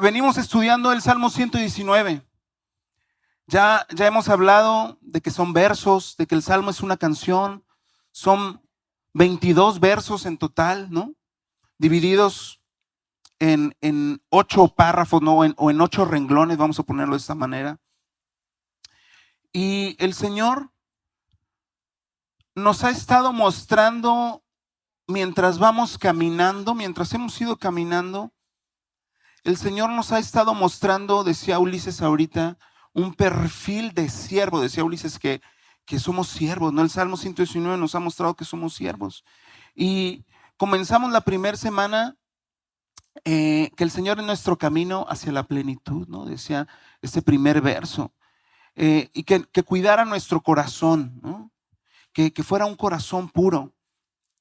venimos estudiando el Salmo 119. Ya hemos hablado de que son versos, de que el Salmo es una canción. Son 22 versos en total, ¿no? Divididos en 8 párrafos, ¿no? O en 8 renglones, vamos a ponerlo de esta manera. Y el Señor nos ha estado mostrando mientras vamos caminando, mientras hemos ido caminando, el Señor nos ha estado mostrando, decía Ulises ahorita, un perfil de siervo. Decía Ulises que somos siervos, ¿no? El Salmo 119 nos ha mostrado que somos siervos. Y comenzamos la primera semana que el Señor es nuestro camino hacia la plenitud, ¿no? Decía este primer verso. Y que cuidara nuestro corazón, ¿no? Que fuera un corazón puro.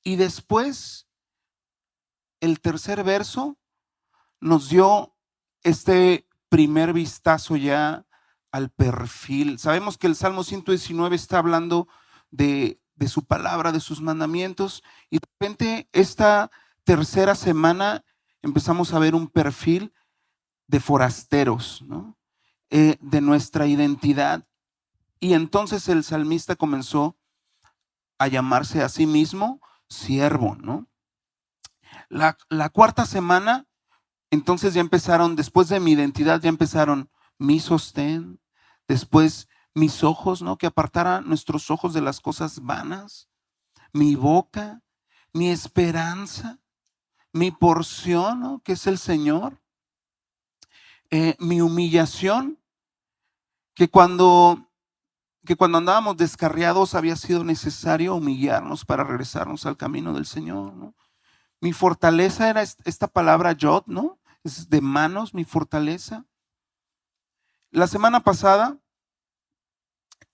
Y después, el tercer verso nos dio este primer vistazo ya al perfil. Sabemos que el Salmo 119 está hablando de su palabra, de sus mandamientos, y de repente esta tercera semana empezamos a ver un perfil de forasteros, ¿no? De nuestra identidad. Y entonces el salmista comenzó a llamarse a sí mismo siervo, ¿no? La cuarta semana, entonces ya empezaron, después de mi identidad, ya empezaron mi sostén, después mis ojos, ¿no? Que apartara nuestros ojos de las cosas vanas, mi boca, mi esperanza, mi porción, ¿no? Que es el Señor, mi humillación, que cuando andábamos descarriados había sido necesario humillarnos para regresarnos al camino del Señor, ¿no? Mi fortaleza era esta palabra yod, ¿no? Es de manos, mi fortaleza. La semana pasada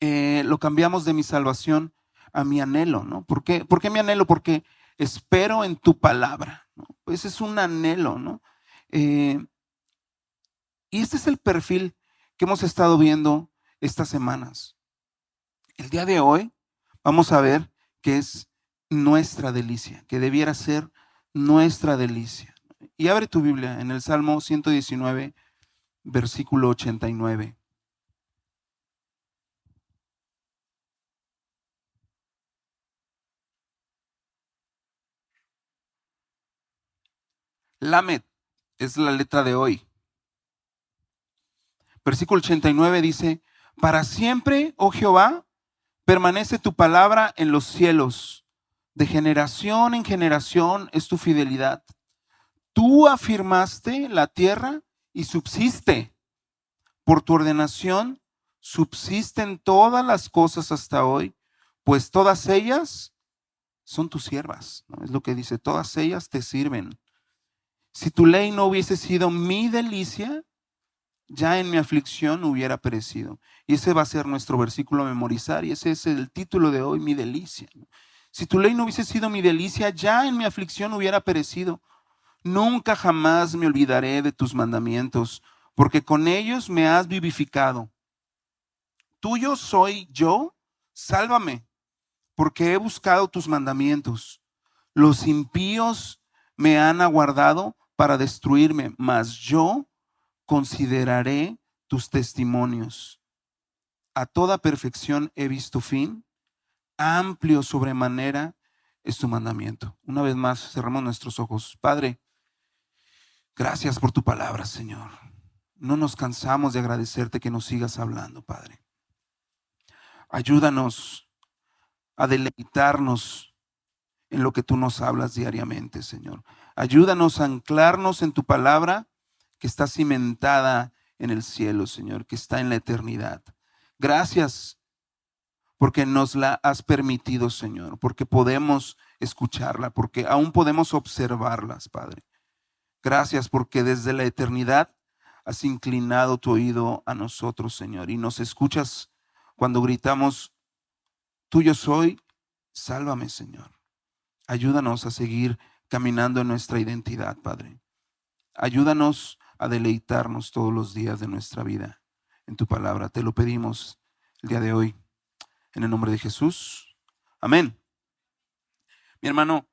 lo cambiamos de mi salvación a mi anhelo, ¿no? ¿Por qué mi anhelo? Porque espero en tu palabra, ¿no? Ese es un anhelo, ¿no? Y este es el perfil que hemos estado viendo estas semanas. El día de hoy vamos a ver que es nuestra delicia, que debiera ser nuestra delicia. Y abre tu Biblia en el Salmo 119, versículo 89. Lamed es la letra de hoy. Versículo 89 dice: para siempre, oh Jehová, permanece tu palabra en los cielos. De generación en generación es tu fidelidad. Tú afirmaste la tierra y subsiste. Por tu ordenación subsisten todas las cosas hasta hoy, pues todas ellas son tus siervas, ¿no? Es lo que dice, todas ellas te sirven. Si tu ley no hubiese sido mi delicia, ya en mi aflicción hubiera perecido. Y ese va a ser nuestro versículo a memorizar, y ese es el título de hoy, mi delicia. Si tu ley no hubiese sido mi delicia, ya en mi aflicción hubiera perecido. Nunca jamás me olvidaré de tus mandamientos, porque con ellos me has vivificado. Tuyo soy yo, sálvame, porque he buscado tus mandamientos. Los impíos me han aguardado para destruirme, mas yo consideraré tus testimonios. A toda perfección he visto fin, amplio sobremanera es tu mandamiento. Una vez más, cerramos nuestros ojos. Padre, gracias por tu palabra, Señor. No nos cansamos de agradecerte que nos sigas hablando, Padre. Ayúdanos a deleitarnos en lo que tú nos hablas diariamente, Señor. Ayúdanos a anclarnos en tu palabra que está cimentada en el cielo, Señor, que está en la eternidad. Gracias porque nos la has permitido, Señor, porque podemos escucharla, porque aún podemos observarlas, Padre. Gracias porque desde la eternidad has inclinado tu oído a nosotros, Señor, y nos escuchas cuando gritamos: tuyo soy, sálvame, Señor. Ayúdanos a seguir caminando en nuestra identidad, Padre. Ayúdanos a deleitarnos todos los días de nuestra vida en tu palabra. Te lo pedimos el día de hoy, en el nombre de Jesús. Amén. Mi hermano,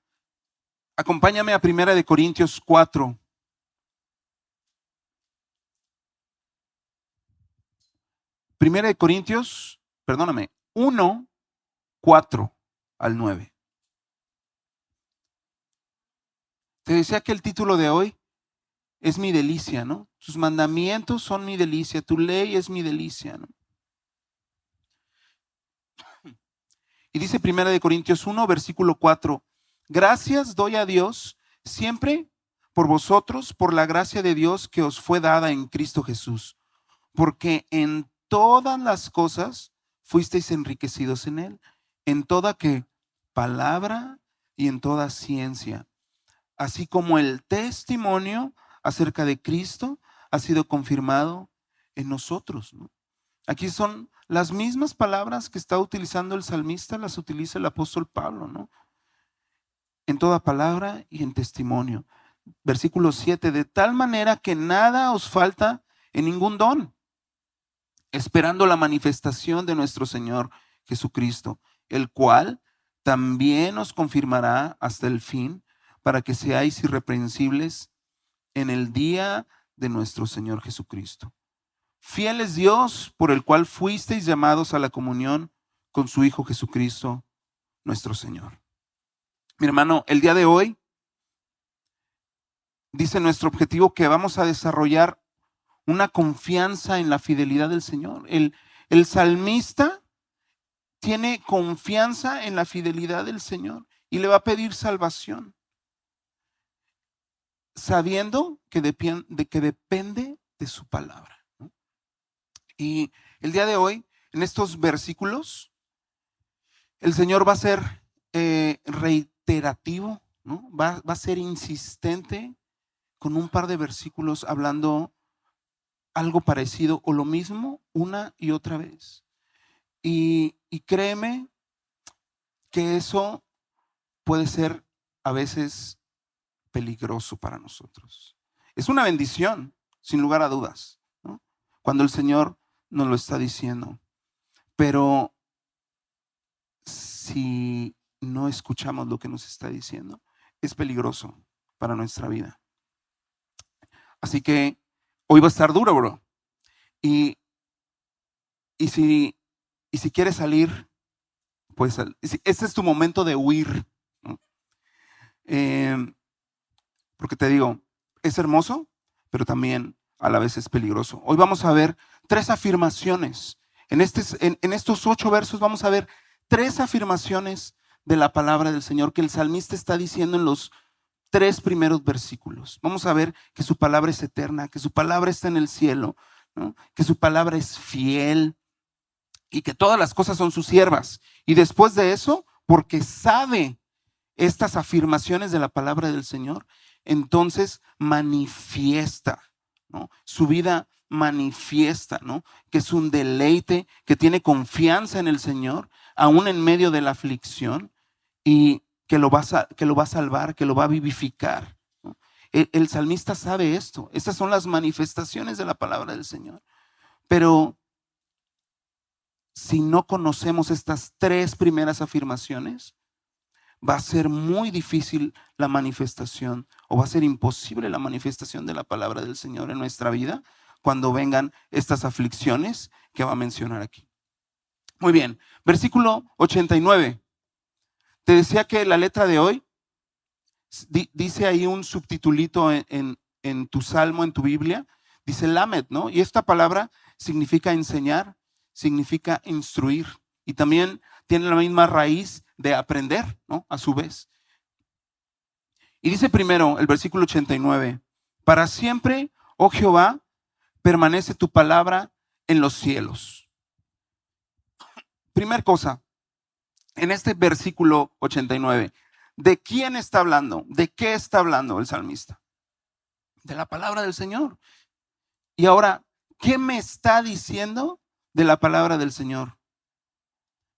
acompáñame a 1 Corintios 4. Primera de Corintios, perdóname, 1, 4 al 9. Te decía que el título de hoy es mi delicia, ¿no? Tus mandamientos son mi delicia, tu ley es mi delicia, ¿no? Y dice Primera de Corintios 1, versículo 4, gracias doy a Dios siempre por vosotros, por la gracia de Dios que os fue dada en Cristo Jesús, porque en todas las cosas fuisteis enriquecidos en Él, en toda ¿qué? Palabra y en toda ciencia, así como el testimonio acerca de Cristo ha sido confirmado en nosotros, ¿no? Aquí son las mismas palabras que está utilizando el salmista, las utiliza el apóstol Pablo, ¿no? En toda palabra y en testimonio. Versículo 7, de tal manera que nada os falta en ningún don, esperando la manifestación de nuestro Señor Jesucristo, el cual también os confirmará hasta el fin, para que seáis irreprensibles en el día de nuestro Señor Jesucristo. Fiel es Dios, por el cual fuisteis llamados a la comunión con su Hijo Jesucristo, nuestro Señor. Mi hermano, el día de hoy dice nuestro objetivo que vamos a desarrollar una confianza en la fidelidad del Señor. El salmista tiene confianza en la fidelidad del Señor y le va a pedir salvación, sabiendo que depende de su palabra, ¿no? Y el día de hoy, en estos versículos, el Señor va a ser reiterativo, ¿no? Va a ser insistente con un par de versículos hablando algo parecido o lo mismo una y otra vez. Y créeme que eso puede ser a veces peligroso para nosotros. Es una bendición, sin lugar a dudas, ¿no? Cuando el Señor nos lo está diciendo. Pero si no escuchamos lo que nos está diciendo, es peligroso para nuestra vida. Así que hoy va a estar duro, bro. Y si quieres salir, pues este es tu momento de huir, ¿no? Porque te digo, es hermoso, pero también a la vez es peligroso. Hoy vamos a ver 3 afirmaciones. En estos 8 versos vamos a ver 3 afirmaciones de la palabra del Señor que el salmista está diciendo en los 3 primeros versículos. Vamos a ver que su palabra es eterna, que su palabra está en el cielo, ¿no? Que su palabra es fiel y que todas las cosas son sus siervas. Y después de eso, porque sabe estas afirmaciones de la palabra del Señor, entonces manifiesta, ¿no? Su vida manifiesta, ¿no? Que es un deleite, que tiene confianza en el Señor, aún en medio de la aflicción, y que lo va a salvar, que lo va a vivificar, ¿no? El salmista sabe esto. Estas son las manifestaciones de la palabra del Señor. Pero si no conocemos estas 3 primeras afirmaciones, va a ser muy difícil la manifestación, o va a ser imposible la manifestación de la palabra del Señor en nuestra vida cuando vengan estas aflicciones que va a mencionar aquí. Muy bien, versículo 89. Te decía que la letra de hoy dice ahí un subtitulito en tu salmo, en tu Biblia, dice Lamed, ¿no? Y esta palabra significa enseñar, significa instruir, y también tiene la misma raíz de aprender, ¿no? A su vez. Y dice primero el versículo 89, para siempre, oh Jehová, permanece tu palabra en los cielos. Primer cosa, en este versículo 89, ¿de quién está hablando? ¿De qué está hablando el salmista? De la palabra del Señor. Y ahora, ¿qué me está diciendo de la palabra del Señor?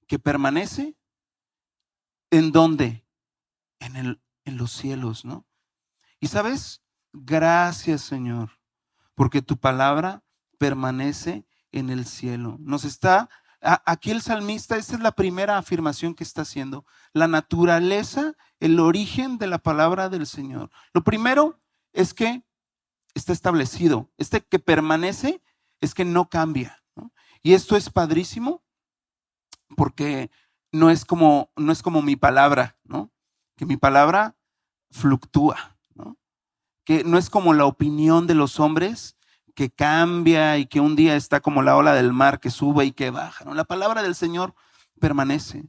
Que permanece ¿en dónde? En los cielos, ¿no? Y sabes, gracias Señor, porque tu palabra permanece en el cielo. Aquí el salmista, esta es la primera afirmación que está haciendo, la naturaleza, el origen de la palabra del Señor. Lo primero es que está establecido, que permanece es que no cambia. ¿no? Y esto es padrísimo porque no es como mi palabra, ¿no? Que mi palabra fluctúa, ¿no? Que no es como la opinión de los hombres que cambia y que un día está como la ola del mar que sube y que baja, ¿no? La palabra del Señor permanece.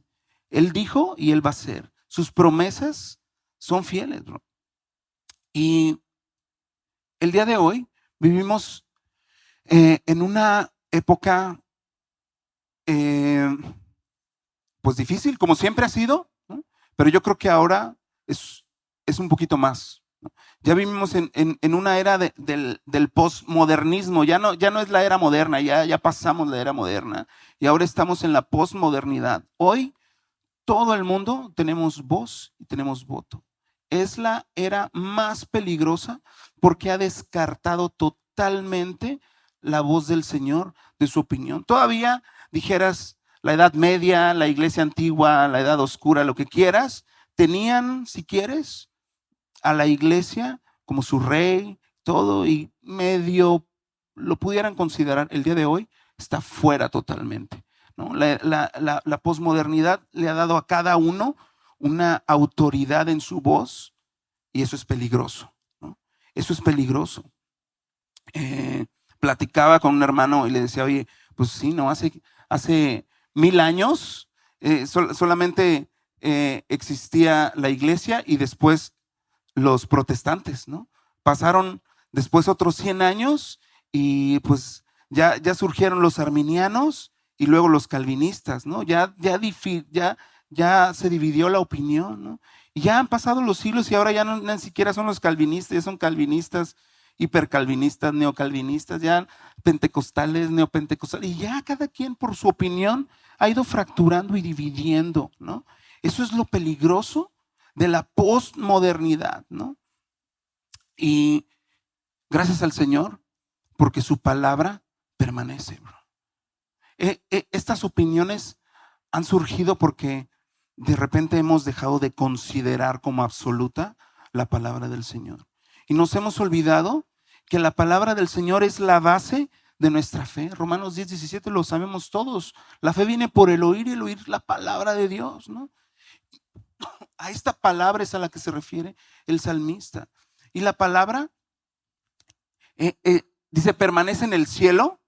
Él dijo y Él va a hacer. Sus promesas son fieles, bro. Y el día de hoy vivimos en una época pues difícil, como siempre ha sido, ¿no? Pero yo creo que ahora es un poquito más, ¿no? Ya vivimos en una era del postmodernismo, ya no es la era moderna, ya pasamos la era moderna y ahora estamos en la postmodernidad. Hoy todo el mundo tenemos voz y tenemos voto. Es la era más peligrosa porque ha descartado totalmente la voz del Señor, de su opinión. Todavía dijeras la Edad Media, la Iglesia Antigua, la Edad Oscura, lo que quieras, tenían, si quieres, a la Iglesia como su rey, todo, y medio lo pudieran considerar. El día de hoy está fuera totalmente, ¿no? La posmodernidad le ha dado a cada uno una autoridad en su voz y eso es peligroso, ¿no? Eso es peligroso. Platicaba con un hermano y le decía, oye, pues sí, no, hace 1000 años solamente existía la iglesia y después los protestantes, ¿no? Pasaron después otros 100 años y pues ya surgieron los arminianos y luego los calvinistas, ¿no? Ya se dividió la opinión, ¿no? Y ya han pasado los siglos y ahora ya no ni siquiera son los calvinistas, ya son calvinistas, hipercalvinistas, neocalvinistas, ya pentecostales, neopentecostales, y ya cada quien por su opinión ha ido fracturando y dividiendo, ¿no? Eso es lo peligroso de la postmodernidad, ¿no? Y gracias al Señor, porque su palabra permanece, bro. Estas opiniones han surgido porque de repente hemos dejado de considerar como absoluta la palabra del Señor. Y nos hemos olvidado que la palabra del Señor es la base de nuestra fe. Romanos 10:17 lo sabemos todos. La fe viene por el oír y el oír la palabra de Dios, ¿no? A esta palabra es a la que se refiere el salmista. Y la palabra dice, permanece en el cielo,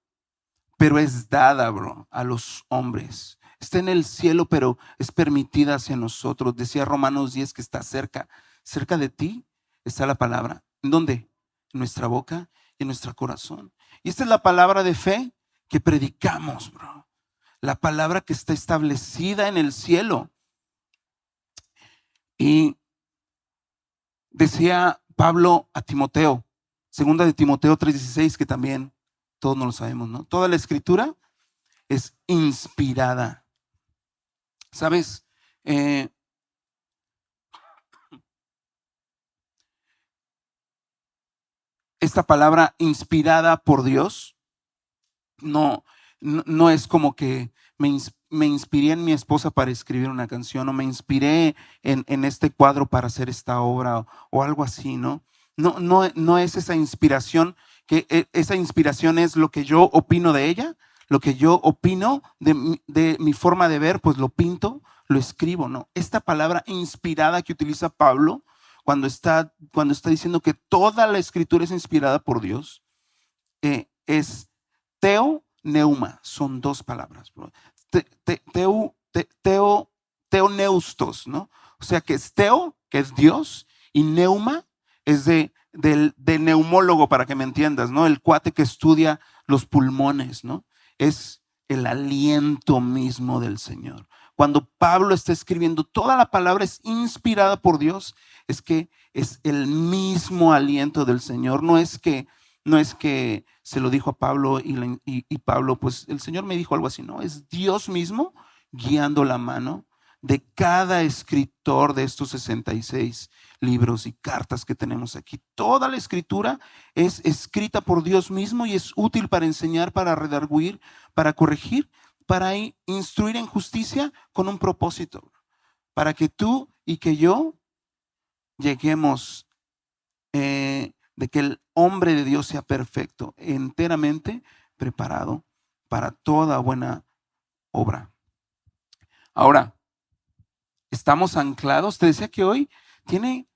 pero es dada, bro, a los hombres. Está en el cielo, pero es permitida hacia nosotros. Decía Romanos 10 que está cerca. Cerca de ti está la palabra. ¿En dónde? En nuestra boca y en nuestro corazón. Y esta es la palabra de fe que predicamos, bro. La palabra que está establecida en el cielo. Y decía Pablo a Timoteo, segunda de Timoteo 3:16, que también todos no lo sabemos, ¿no? Toda la escritura es inspirada. ¿Sabes? Esta palabra inspirada por Dios no es como que me inspiré en mi esposa para escribir una canción o me inspiré en este cuadro para hacer esta obra o algo así, ¿no? No es esa inspiración, que esa inspiración es lo que yo opino de ella, lo que yo opino de mi forma de ver, pues lo pinto, lo escribo, ¿no? Esta palabra inspirada que utiliza Pablo cuando está diciendo que toda la escritura es inspirada por Dios, es teoneuma, son dos palabras, bro. Teoneustos, ¿no? O sea que es teo, que es Dios, y neuma es de neumólogo, para que me entiendas, ¿no? El cuate que estudia los pulmones, ¿no? Es el aliento mismo del Señor. Cuando Pablo está escribiendo, toda la palabra es inspirada por Dios, es que es el mismo aliento del Señor. No es que se lo dijo a Pablo y Pablo, pues el Señor me dijo algo así, no, es Dios mismo guiando la mano de cada escritor de estos 66 libros y cartas que tenemos aquí. Toda la escritura es escrita por Dios mismo y es útil para enseñar, para redarguir, para corregir, para instruir en justicia con un propósito, para que tú y que yo lleguemos de que el hombre de Dios sea perfecto, enteramente preparado para toda buena obra. Ahora, estamos anclados. Te decía que hoy tiene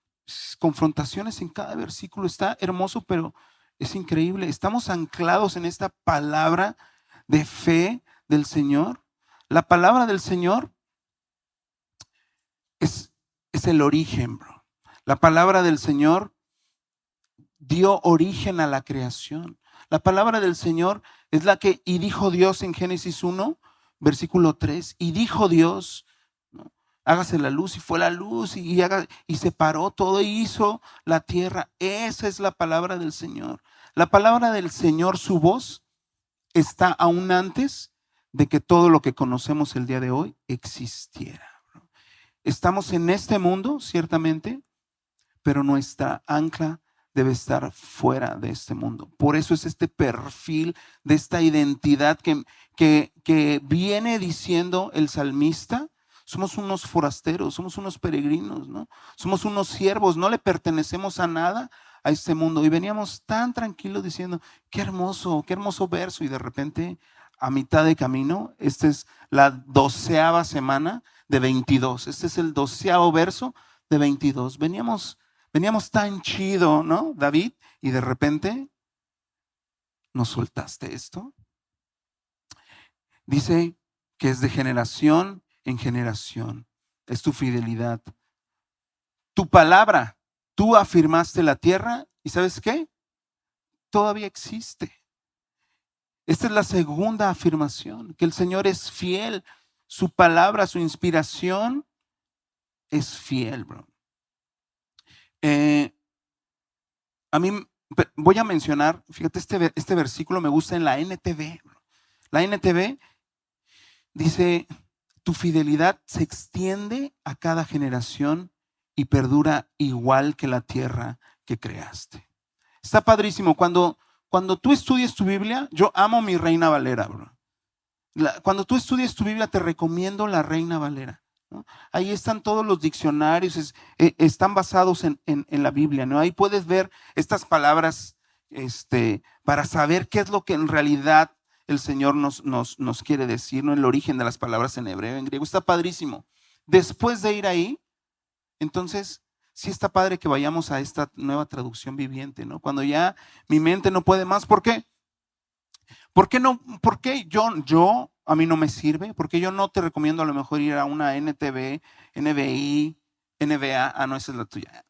confrontaciones en cada versículo. Está hermoso, pero es increíble. Estamos anclados en esta palabra de fe del Señor. La palabra del Señor es el origen, bro. La palabra del Señor dio origen a la creación. La palabra del Señor es la que, y dijo Dios en Génesis 1, versículo 3, y dijo Dios, ¿no? Hágase la luz, y fue la luz, y separó todo, y hizo la tierra. Esa es la palabra del Señor. La palabra del Señor, su voz, está aún antes de que todo lo que conocemos el día de hoy existiera. Estamos en este mundo, ciertamente, pero nuestra ancla debe estar fuera de este mundo. Por eso es este perfil de esta identidad que viene diciendo el salmista. Somos unos forasteros, somos unos peregrinos, ¿no? Somos unos siervos, no le pertenecemos a nada a este mundo. Y veníamos tan tranquilos diciendo, qué hermoso verso. Y de repente, a mitad de camino, esta es la 12ª semana de 22. Este es el 12º verso de 22. Veníamos tan chido, ¿no, David? Y de repente nos soltaste esto. Dice que es de generación en generación. Es tu fidelidad. Tu palabra, tú afirmaste la tierra y ¿sabes qué? Todavía existe. Esta es la segunda afirmación, que el Señor es fiel. Su palabra, su inspiración es fiel, bro. A mí voy a mencionar, fíjate, este versículo me gusta en la NTV. La NTV dice, tu fidelidad se extiende a cada generación y perdura igual que la tierra que creaste. Está padrísimo. Cuando tú estudias tu Biblia, yo amo mi Reina Valera, bro. Cuando tú estudias tu Biblia, te recomiendo la Reina Valera, ¿no? Ahí están todos los diccionarios, están basados en la Biblia, ¿no? Ahí puedes ver estas palabras para saber qué es lo que en realidad el Señor nos quiere decir, ¿no? El origen de las palabras en hebreo, en griego. Está padrísimo. Después de ir ahí, entonces, sí está padre que vayamos a esta nueva traducción viviente, ¿no? Cuando ya mi mente no puede más. ¿Por qué? ¿Por qué no? ¿Por qué a mí no me sirve? ¿Por qué yo no te recomiendo a lo mejor ir a una NTV, NBI, NBA? No, esa es la tuya.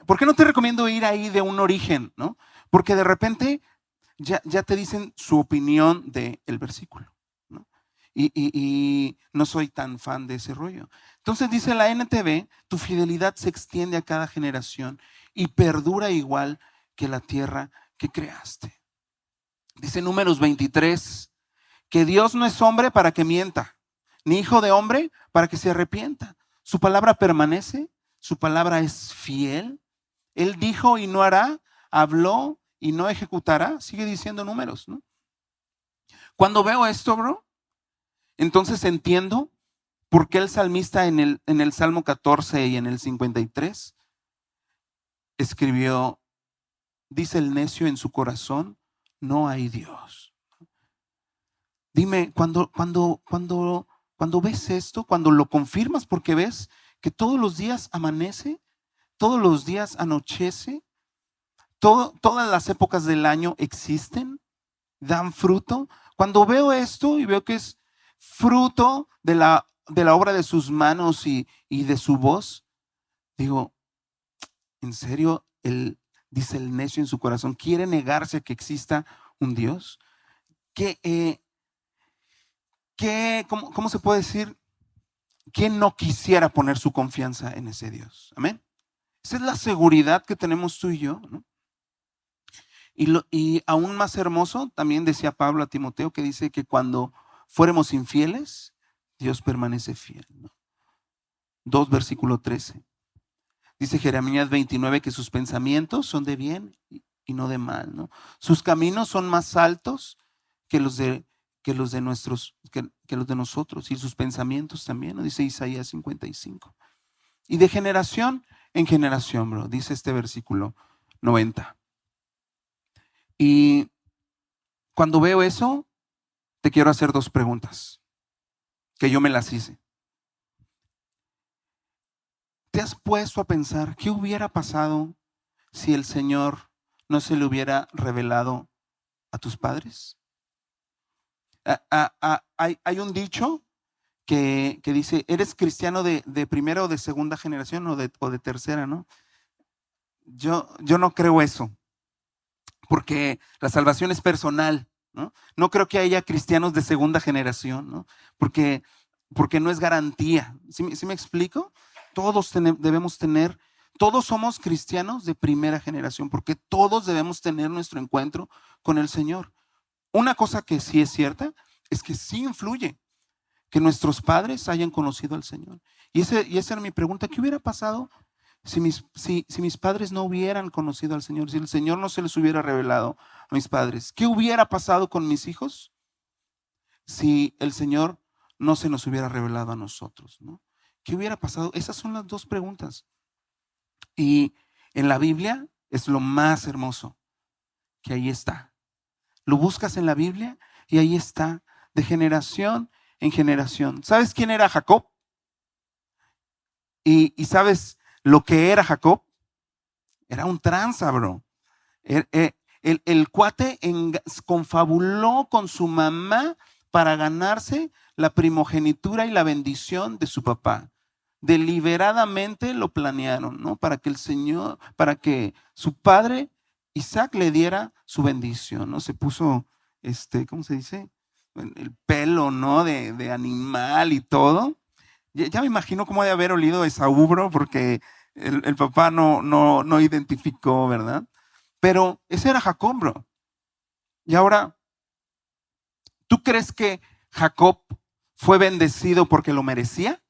¿Por qué no te recomiendo ir ahí de un origen, no? Porque de repente ya te dicen su opinión del versículo, ¿no? Y no soy tan fan de ese rollo. Entonces dice la NTV, tu fidelidad se extiende a cada generación y perdura igual que la tierra que creaste. Dice Números 23, que Dios no es hombre para que mienta, ni hijo de hombre para que se arrepienta. Su palabra permanece, su palabra es fiel. Él dijo y no hará, habló y no ejecutará. Sigue diciendo Números, ¿no? Cuando veo esto, bro, entonces entiendo por qué el salmista en el Salmo 14 y en el 53 escribió, dice el necio en su corazón, no hay Dios. Dime, cuando ves esto, cuando lo confirmas, porque ves que todos los días amanece, todos los días anochece, todas las épocas del año existen, dan fruto. Cuando veo esto y veo que es fruto de la obra de sus manos y de su voz, digo, ¿en serio dice el necio en su corazón, quiere negarse a que exista un Dios? ¿Cómo se puede decir? ¿Quién no quisiera poner su confianza en ese Dios? Amén. Esa es la seguridad que tenemos tú y yo, ¿no? Y aún más hermoso, también decía Pablo a Timoteo, que dice que cuando fuéramos infieles, Dios permanece fiel, ¿no? 2 versículo 13. Dice Jeremías 29 que sus pensamientos son de bien y no de mal, ¿no? Sus caminos son más altos que los de nosotros, y sus pensamientos también, ¿no? Dice Isaías 55. Y de generación en generación, bro, dice este versículo 90. Y cuando veo eso, te quiero hacer dos preguntas, que yo me las hice. ¿Te has puesto a pensar qué hubiera pasado si el Señor no se le hubiera revelado a tus padres? Hay un dicho que dice, ¿eres cristiano de primera o de segunda generación o de tercera, no? Yo no creo eso, porque la salvación es personal, ¿no? No creo que haya cristianos de segunda generación, ¿no? Porque no es garantía. ¿Sí me explico? Todos debemos tener, todos somos cristianos de primera generación, porque todos debemos tener nuestro encuentro con el Señor. Una cosa que sí es cierta es que sí influye que nuestros padres hayan conocido al Señor. Y esa era mi pregunta, ¿qué hubiera pasado si mis padres no hubieran conocido al Señor? Si el Señor no se les hubiera revelado a mis padres, ¿qué hubiera pasado con mis hijos si el Señor no se nos hubiera revelado a nosotros, ¿no? ¿Qué hubiera pasado? Esas son las dos preguntas. Y en la Biblia es lo más hermoso, que ahí está. Lo buscas en la Biblia y ahí está, de generación en generación. ¿Sabes quién era Jacob? ¿Y sabes lo que era Jacob? Era un tranza, bro. El cuate confabuló con su mamá para ganarse la primogenitura y la bendición de su papá. Deliberadamente lo planearon, ¿no? Para que su padre Isaac le diera su bendición, ¿no? Se puso, ¿cómo se dice? El pelo, ¿no? De animal y todo. Ya me imagino cómo ha de haber olido Esaú, bro, porque el papá no identificó, ¿verdad? Pero ese era Jacob, bro. Y ahora, ¿tú crees que Jacob fue bendecido porque lo merecía?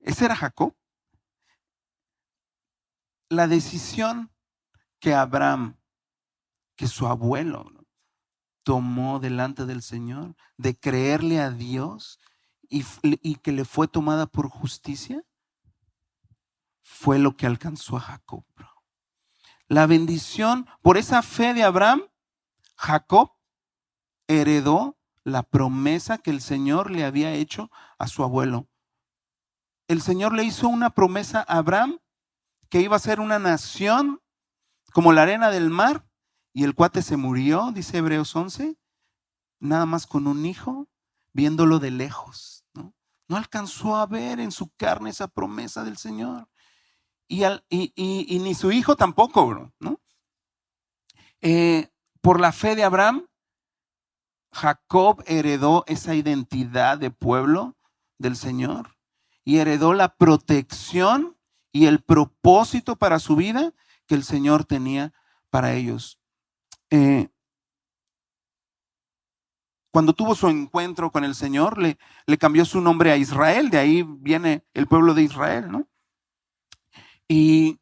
Ese era Jacob. La decisión que Abraham, que su abuelo, ¿no?, tomó delante del Señor de creerle a Dios y que le fue tomada por justicia, fue lo que alcanzó a Jacob, bro. La bendición, por esa fe de Abraham, Jacob heredó la promesa que el Señor le había hecho a su abuelo. El Señor le hizo una promesa a Abraham que iba a ser una nación como la arena del mar, y el cuate se murió, dice Hebreos 11, nada más con un hijo, viéndolo de lejos, ¿no? No alcanzó a ver en su carne esa promesa del Señor. Y ni su hijo tampoco, bro, ¿no? Por la fe de Abraham, Jacob heredó esa identidad de pueblo del Señor y heredó la protección y el propósito para su vida que el Señor tenía para ellos. Cuando tuvo su encuentro con el Señor, le cambió su nombre a Israel, de ahí viene el pueblo de Israel, ¿no? Y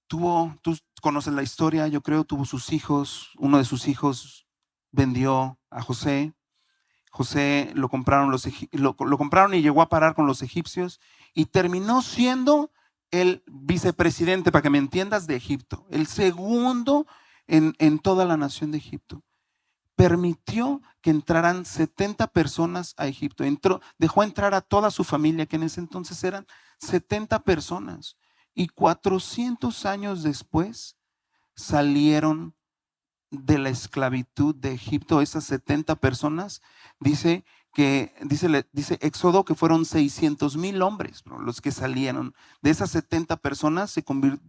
tú conoces la historia, yo creo, tuvo sus hijos, uno de sus hijos vendió a José. José lo compraron y llegó a parar con los egipcios y terminó siendo el vicepresidente, para que me entiendas, de Egipto, el segundo en toda la nación de Egipto. Permitió que entraran 70 personas a Egipto. Dejó entrar a toda su familia, que en ese entonces eran 70 personas. Y 400 años después salieron de la esclavitud de Egipto esas 70 personas. Dice Éxodo que fueron 600,000 hombres, bro, los que salieron. De esas 70 personas,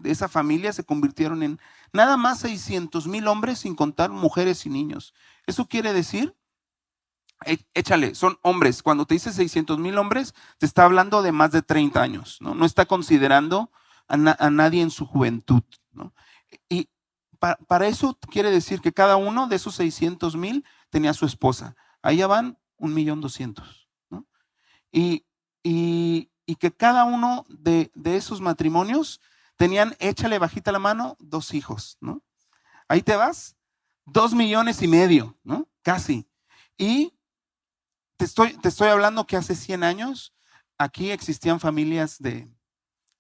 esa familia se convirtieron en nada más 600,000 hombres, sin contar mujeres y niños. Eso quiere decir, échale, son hombres. Cuando te dice 600,000 hombres, te está hablando de más de 30 años, ¿no? No está considerando a nadie en su juventud, ¿no? Y para eso quiere decir que cada uno de esos 600,000 tenía a su esposa. Ahí ya van 1,200,000, ¿no? Y que cada uno de esos matrimonios tenían, échale bajita la mano, 2 hijos, ¿no? Ahí te vas, 2,500,000, ¿no? Casi. Y te estoy hablando que hace 100 años aquí existían familias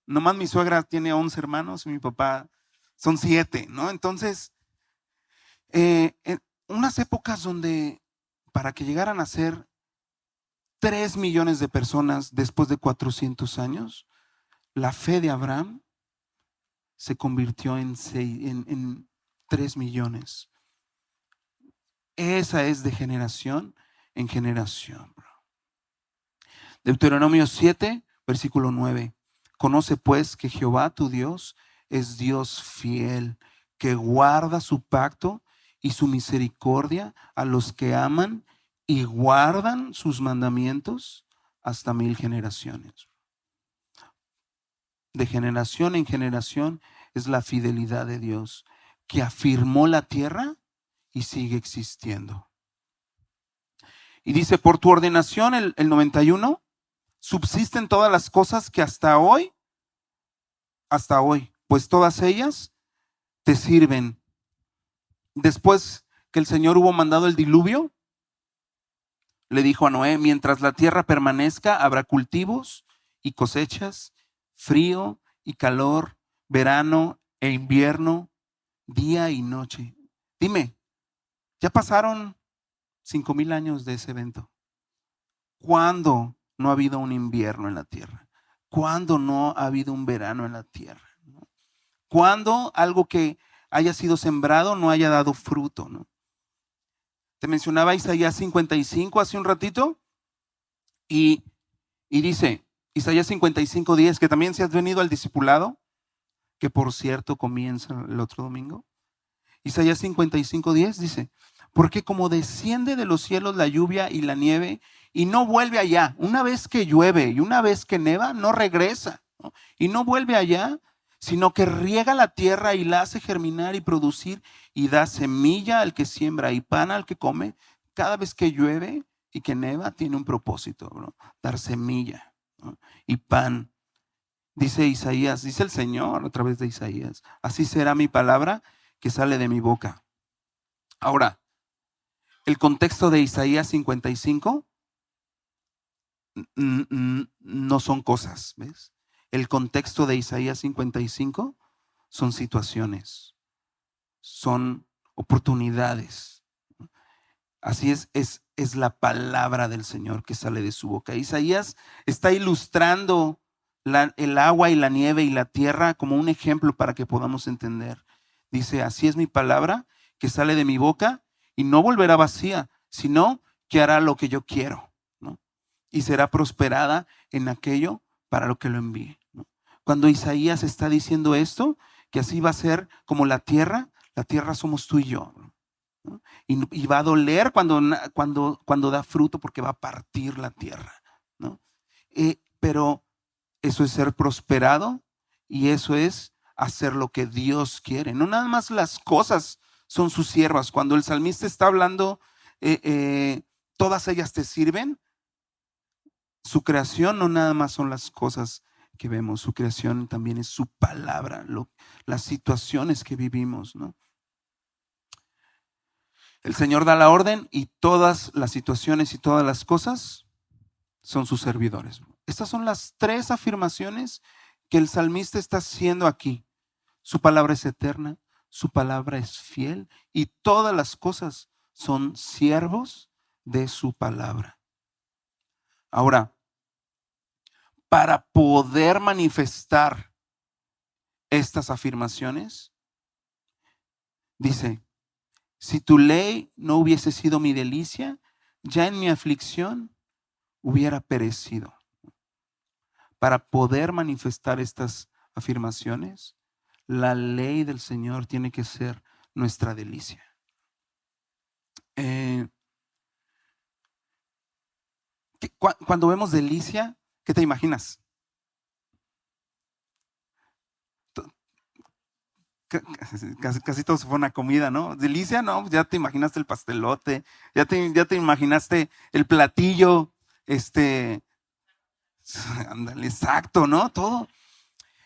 nomás mi suegra tiene 11 hermanos y mi papá son 7, ¿no? Entonces, En unas épocas donde para que llegaran a ser 3 millones de personas después de 400 años, la fe de Abraham se convirtió en 3 millones. Esa es de generación en generación. Deuteronomio 7, versículo 9. Conoce pues que Jehová tu Dios es Dios fiel, que guarda su pacto y su misericordia a los que aman y guardan sus mandamientos hasta 1000 generaciones. De generación en generación es la fidelidad de Dios, que afirmó la tierra y sigue existiendo. Y dice, por tu ordenación, el 91, subsisten todas las cosas que hasta hoy, pues todas ellas te sirven. Después que el Señor hubo mandado el diluvio, le dijo a Noé, mientras la tierra permanezca, habrá cultivos y cosechas, frío y calor, verano e invierno, día y noche. Dime, ya pasaron 5000 años de ese evento. ¿Cuándo no ha habido un invierno en la tierra? ¿Cuándo no ha habido un verano en la tierra? ¿Cuándo algo que haya sido sembrado no haya dado fruto? ¿No? Te mencionaba Isaías 55 hace un ratito y dice Isaías 55:10, que también si has venido al discipulado, que por cierto comienza el otro domingo. Isaías 55:10 dice, porque como desciende de los cielos la lluvia y la nieve y no vuelve allá, una vez que llueve y una vez que neva, no regresa, ¿no? Y no vuelve allá, sino que riega la tierra y la hace germinar y producir y da semilla al que siembra y pan al que come. Cada vez que llueve y que neva tiene un propósito, ¿no? Dar semilla, ¿no? Y pan. Dice Isaías, dice el Señor a través de Isaías, así será mi palabra que sale de mi boca. Ahora, el contexto de Isaías 55 no son cosas, ¿ves? El contexto de Isaías 55 son situaciones, son oportunidades. Así es la palabra del Señor que sale de su boca. Isaías está ilustrando el agua y la nieve y la tierra como un ejemplo para que podamos entender. Dice, así es mi palabra que sale de mi boca y no volverá vacía, sino que hará lo que yo quiero, ¿no? Y será prosperada en aquello para lo que lo envíe, ¿no? Cuando Isaías está diciendo esto, que así va a ser como la tierra somos tú y yo, ¿no? Y va a doler cuando da fruto porque va a partir la tierra, ¿no? Pero eso es ser prosperado y eso es hacer lo que Dios quiere. No nada más las cosas son sus siervas. Cuando el salmista está hablando, todas ellas te sirven. Su creación no nada más son las cosas que vemos, su creación también es su palabra, las situaciones que vivimos, ¿no? El Señor da la orden y todas las situaciones y todas las cosas son sus servidores. Estas son las 3 afirmaciones que el salmista está haciendo aquí. Su palabra es eterna, su palabra es fiel y todas las cosas son siervos de su palabra. Ahora, para poder manifestar estas afirmaciones, dice, si tu ley no hubiese sido mi delicia, ya en mi aflicción hubiera perecido. Para poder manifestar estas afirmaciones, la ley del Señor tiene que ser nuestra delicia. Cuando vemos delicia, ¿qué te imaginas? Casi todo se fue una comida, ¿no? Delicia, no, ya te imaginaste el pastelote, ya te imaginaste el platillo, ándale, exacto, ¿no? Todo.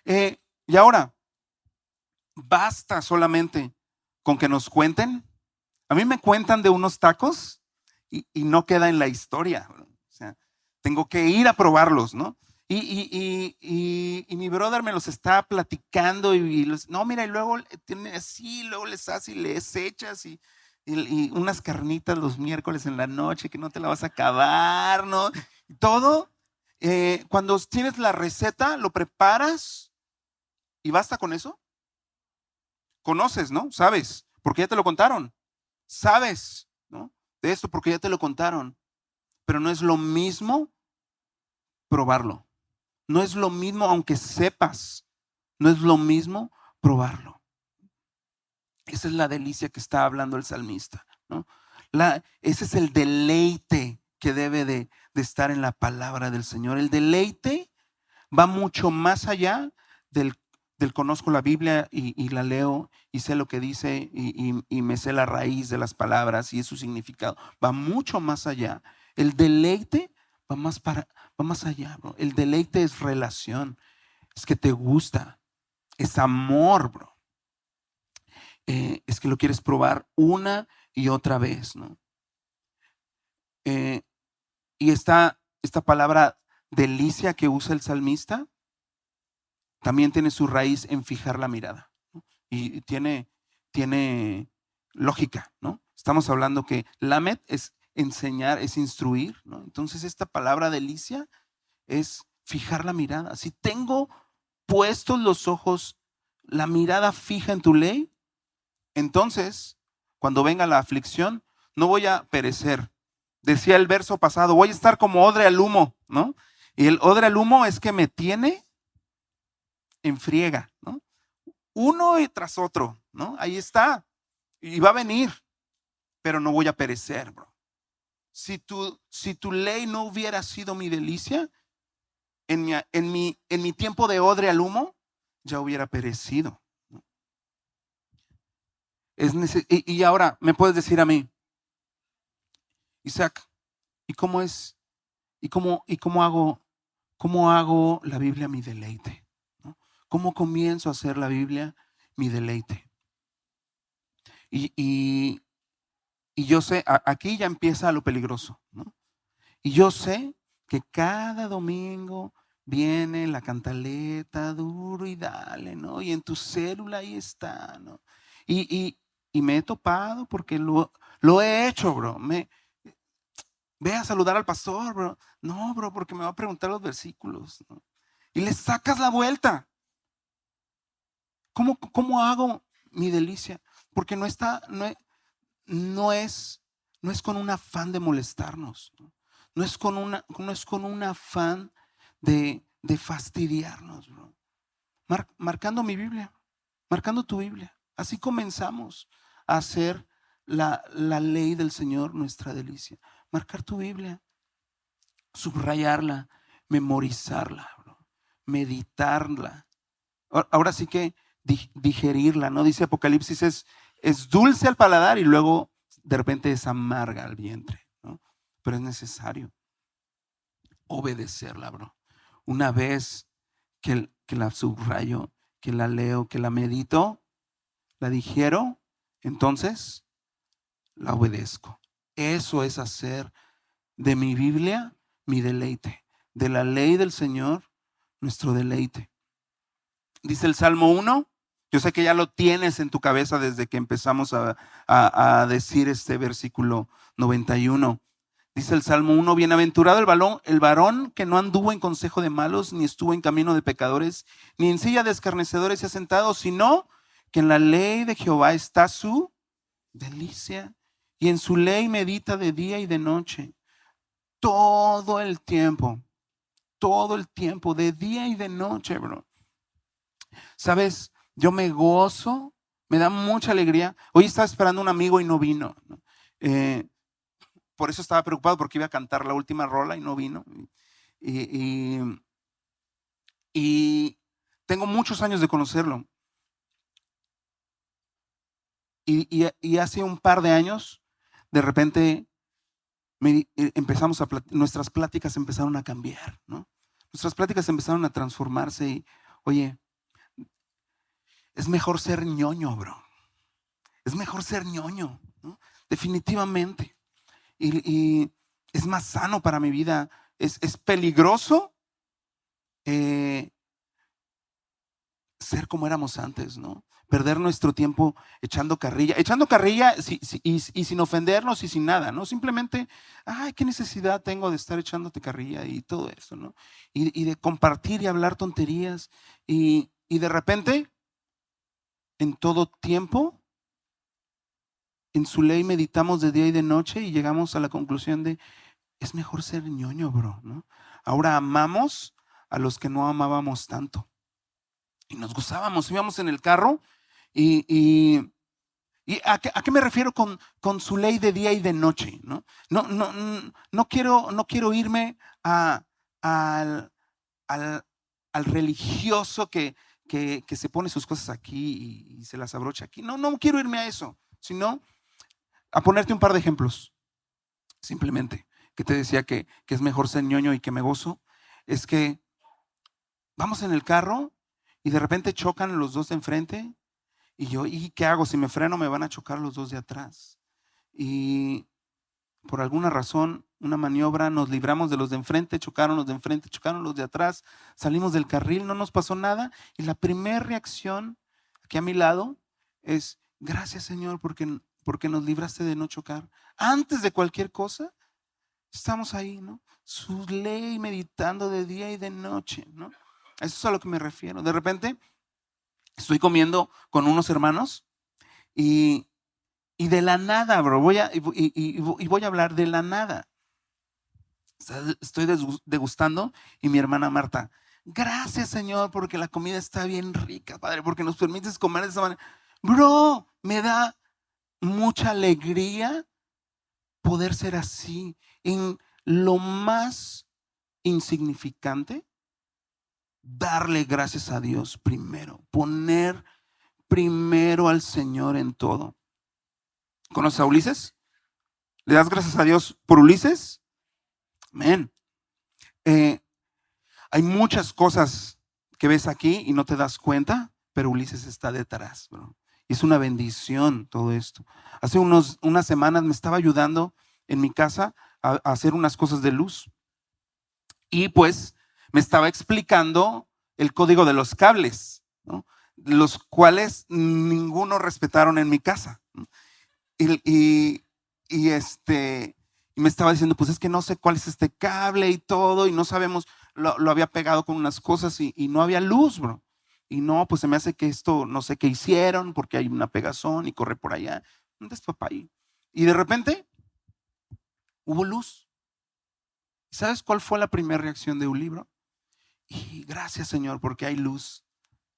Y ahora, basta solamente con que nos cuenten. A mí me cuentan de unos tacos y no queda en la historia. O sea, tengo que ir a probarlos, ¿no? Y mi brother me los está platicando no, mira, y luego tiene así, luego les haces y les echas y y unas carnitas los miércoles en la noche que no te la vas a acabar, ¿no? Y todo, cuando tienes la receta, lo preparas y basta con eso. Conoces, ¿no? Sabes, porque ya te lo contaron. Sabes, ¿no? De esto porque ya te lo contaron. Pero no es lo mismo probarlo. No es lo mismo, aunque sepas, no es lo mismo probarlo. Esa es la delicia que está hablando el salmista, ¿no? Ese es el deleite que debe de estar en la palabra del Señor. El deleite va mucho más allá del conozco la Biblia y la leo y sé lo que dice y me sé la raíz de las palabras y su significado. Va mucho más allá. El deleite va más allá, bro. El deleite es relación, es que te gusta, es amor, bro. Es que lo quieres probar una y otra vez, ¿no? Y esta palabra delicia que usa el salmista también tiene su raíz en fijar la mirada, ¿no? Y tiene lógica, ¿no? Estamos hablando que lamed es enseñar, es instruir, ¿no? Entonces esta palabra delicia es fijar la mirada. Si tengo puestos los ojos, la mirada fija en tu ley, entonces cuando venga la aflicción no voy a perecer. Decía el verso pasado, voy a estar como odre al humo, ¿no? Y el odre al humo es que me tiene en friega, ¿no? Uno y tras otro, ¿no? Ahí está. Y va a venir, pero no voy a perecer, bro. Si tu ley no hubiera sido mi delicia, en mi tiempo de odre al humo, ya hubiera perecido, ¿no? Y ahora me puedes decir a mí, Isaac, ¿y cómo es? ¿Y cómo hago la Biblia mi deleite? ¿No? ¿Cómo comienzo a hacer la Biblia mi deleite? Y yo sé, aquí ya empieza lo peligroso, ¿no? Y yo sé que cada domingo viene la cantaleta duro y dale, ¿no? Y en tu célula ahí está, ¿no? Y me he topado porque lo he hecho, bro. Ve a saludar al pastor, bro. No, bro, porque me va a preguntar los versículos, ¿no? Y le sacas la vuelta. ¿Cómo hago mi delicia? Porque no es con un afán de molestarnos, ¿no? No es con un afán de fastidiarnos, bro. Marcando mi Biblia, marcando tu Biblia. Así comenzamos a hacer la ley del Señor nuestra delicia. Marcar tu Biblia, subrayarla, memorizarla, bro, meditarla. Ahora sí que digerirla, ¿no? Dice Apocalipsis, es dulce al paladar y luego de repente es amarga al vientre, ¿no? Pero es necesario obedecerla, bro. Una vez que la subrayo, que la leo, que la medito, la digiero, entonces la obedezco. Eso es hacer de mi Biblia mi deleite, de la ley del Señor nuestro deleite. Dice el Salmo 1, yo sé que ya lo tienes en tu cabeza desde que empezamos a decir este versículo 91. Dice el Salmo 1, bienaventurado el varón que no anduvo en consejo de malos, ni estuvo en camino de pecadores, ni en silla de escarnecedores se ha sentado, sino que en la ley de Jehová está su delicia, y en su ley medita de día y de noche. Todo el tiempo, de día y de noche, bro. ¿Sabes? Yo me gozo, me da mucha alegría. Hoy estaba esperando un amigo y no vino, ¿no? Por eso estaba preocupado porque iba a cantar la última rola y no vino. Y tengo muchos años de conocerlo. Y hace un par de años, de repente, nuestras pláticas empezaron a cambiar, ¿no? Nuestras pláticas empezaron a transformarse y, oye, es mejor ser ñoño, bro. Es mejor ser ñoño, ¿no? Definitivamente. Y es más sano para mi vida. Es peligroso ser como éramos antes, ¿no? Perder nuestro tiempo echando carrilla y sin ofendernos y sin nada, ¿no? Simplemente, ay, qué necesidad tengo de estar echándote carrilla y todo eso, ¿no? Y de compartir y hablar tonterías y de repente, en todo tiempo, en su ley meditamos de día y de noche y llegamos a la conclusión de, es mejor ser ñoño, bro, ¿no? Ahora amamos a los que no amábamos tanto. Y nos gozábamos, íbamos en el carro y ¿a qué me refiero con su ley de día y de noche? No quiero irme al, al religioso que se pone sus cosas aquí y se las abrocha aquí. No quiero irme a eso, sino a ponerte un par de ejemplos. Simplemente, que te decía que es mejor ser ñoño y que me gozo, es que vamos en el carro y de repente chocan los dos de enfrente y yo, ¿y qué hago? Si me freno me van a chocar los dos de atrás. Y por alguna razón, una maniobra, nos libramos de los de enfrente, chocaron los de enfrente, chocaron los de atrás, salimos del carril, no nos pasó nada. Y la primera reacción aquí a mi lado es, gracias Señor porque nos libraste de no chocar. Antes de cualquier cosa, estamos ahí, ¿no? Su ley meditando de día y de noche, ¿no? Eso es a lo que me refiero. De repente estoy comiendo con unos hermanos y de la nada, bro, voy a hablar de la nada. Estoy degustando y mi hermana Marta, gracias Señor porque la comida está bien rica, Padre, porque nos permites comer de esa manera. Bro, me da mucha alegría poder ser así en lo más insignificante. Darle gracias a Dios primero, poner primero al Señor en todo. ¿Conoces a Ulises? ¿Le das gracias a Dios por Ulises? Amén. Hay muchas cosas que ves aquí y no te das cuenta, pero Ulises está detrás, bro. Y es una bendición todo esto. Hace unas semanas me estaba ayudando en mi casa a hacer unas cosas de luz. Y pues me estaba explicando el código de los cables, ¿no? Los cuales ninguno respetaron en mi casa, ¿no? Y me estaba diciendo, pues es que no sé cuál es este cable y todo, y no sabemos, lo había pegado con unas cosas y no había luz, bro. Y no, pues se me hace que esto, no sé qué hicieron, porque hay una pegazón y corre por allá, un despapalle. Y de repente hubo luz. ¿Sabes cuál fue la primera reacción de un libro? Y gracias Señor porque hay luz.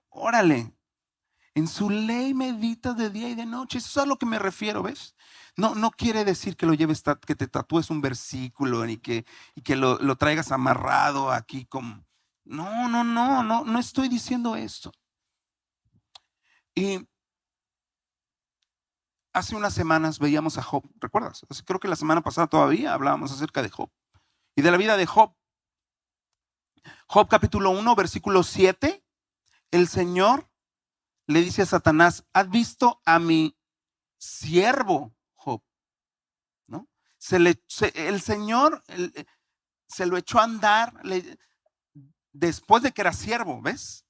Órale, en su ley meditas de día y de noche. Eso es a lo que me refiero, ¿ves? No quiere decir que lo lleves, que te tatúes un versículo y que lo traigas amarrado aquí como. No estoy diciendo esto. Y hace unas semanas veíamos a Job, ¿recuerdas? Creo que la semana pasada todavía hablábamos acerca de Job y de la vida de Job. Job capítulo 1, versículo 7, el Señor le dice a Satanás, ¿has visto a mi siervo Job? ¿No? El Señor se lo echó a andar después de que era siervo, ¿ves?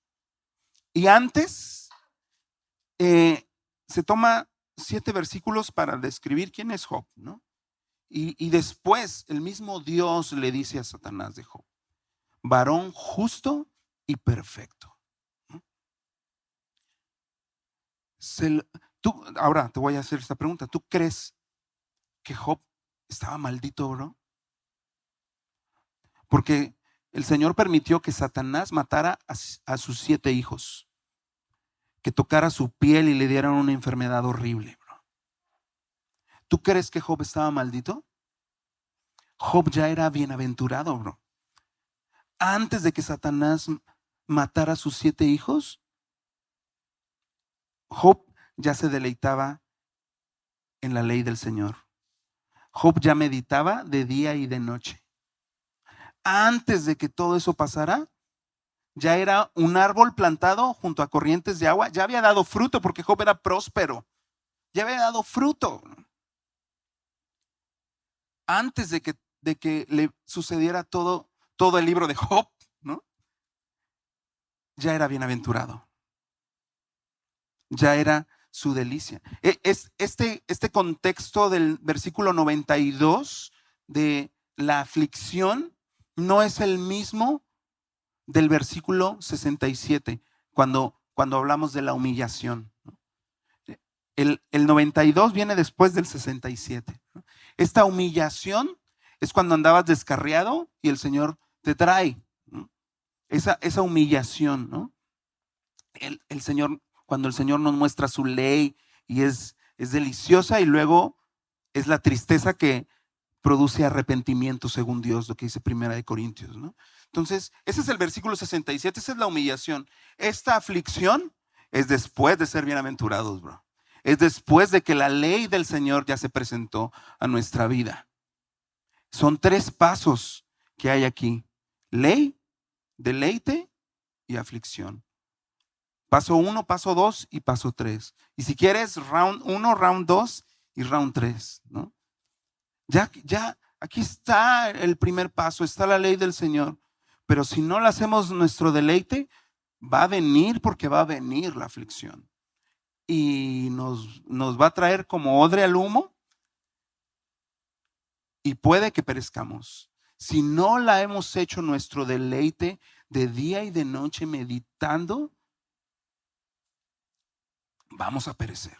Y antes se toma 7 versículos para describir quién es Job, ¿no? Y después el mismo Dios le dice a Satanás de Job, varón justo y perfecto. Ahora te voy a hacer esta pregunta. ¿Tú crees que Job estaba maldito, bro? Porque el Señor permitió que Satanás matara a sus 7 hijos, que tocara su piel y le dieran una enfermedad horrible, bro. ¿Tú crees que Job estaba maldito? Job ya era bienaventurado, bro. Antes de que Satanás matara a sus 7 hijos, Job ya se deleitaba en la ley del Señor. Job ya meditaba de día y de noche. Antes de que todo eso pasara, ya era un árbol plantado junto a corrientes de agua. Ya había dado fruto porque Job era próspero. Ya había dado fruto. Antes de que le sucediera todo el libro de Job, ¿no? Ya era bienaventurado. ya era su delicia. Este contexto del versículo 92 de la aflicción no es el mismo del versículo 67, cuando hablamos de la humillación. El 92 viene después del 67. Esta humillación es cuando andabas descarriado y el Señor te trae, ¿no? Esa humillación, ¿no? El Señor, cuando el Señor nos muestra su ley y es deliciosa, y luego es la tristeza que produce arrepentimiento según Dios, lo que dice Primera de Corintios, ¿no? Entonces, ese es el versículo 67, esa es la humillación. Esta aflicción es después de ser bienaventurados, bro. Es después de que la ley del Señor ya se presentó a nuestra vida. Son 3 pasos que hay aquí: ley, deleite y aflicción. Paso 1, paso 2 y paso 3. Y si quieres, round 1, round 2 y round 3, ¿no? Ya, aquí está el primer paso, está la ley del Señor. Pero si no la hacemos nuestro deleite, va a venir, porque va a venir la aflicción. Y nos va a traer como odre al humo, y puede que perezcamos. Si no la hemos hecho nuestro deleite de día y de noche meditando, vamos a perecer.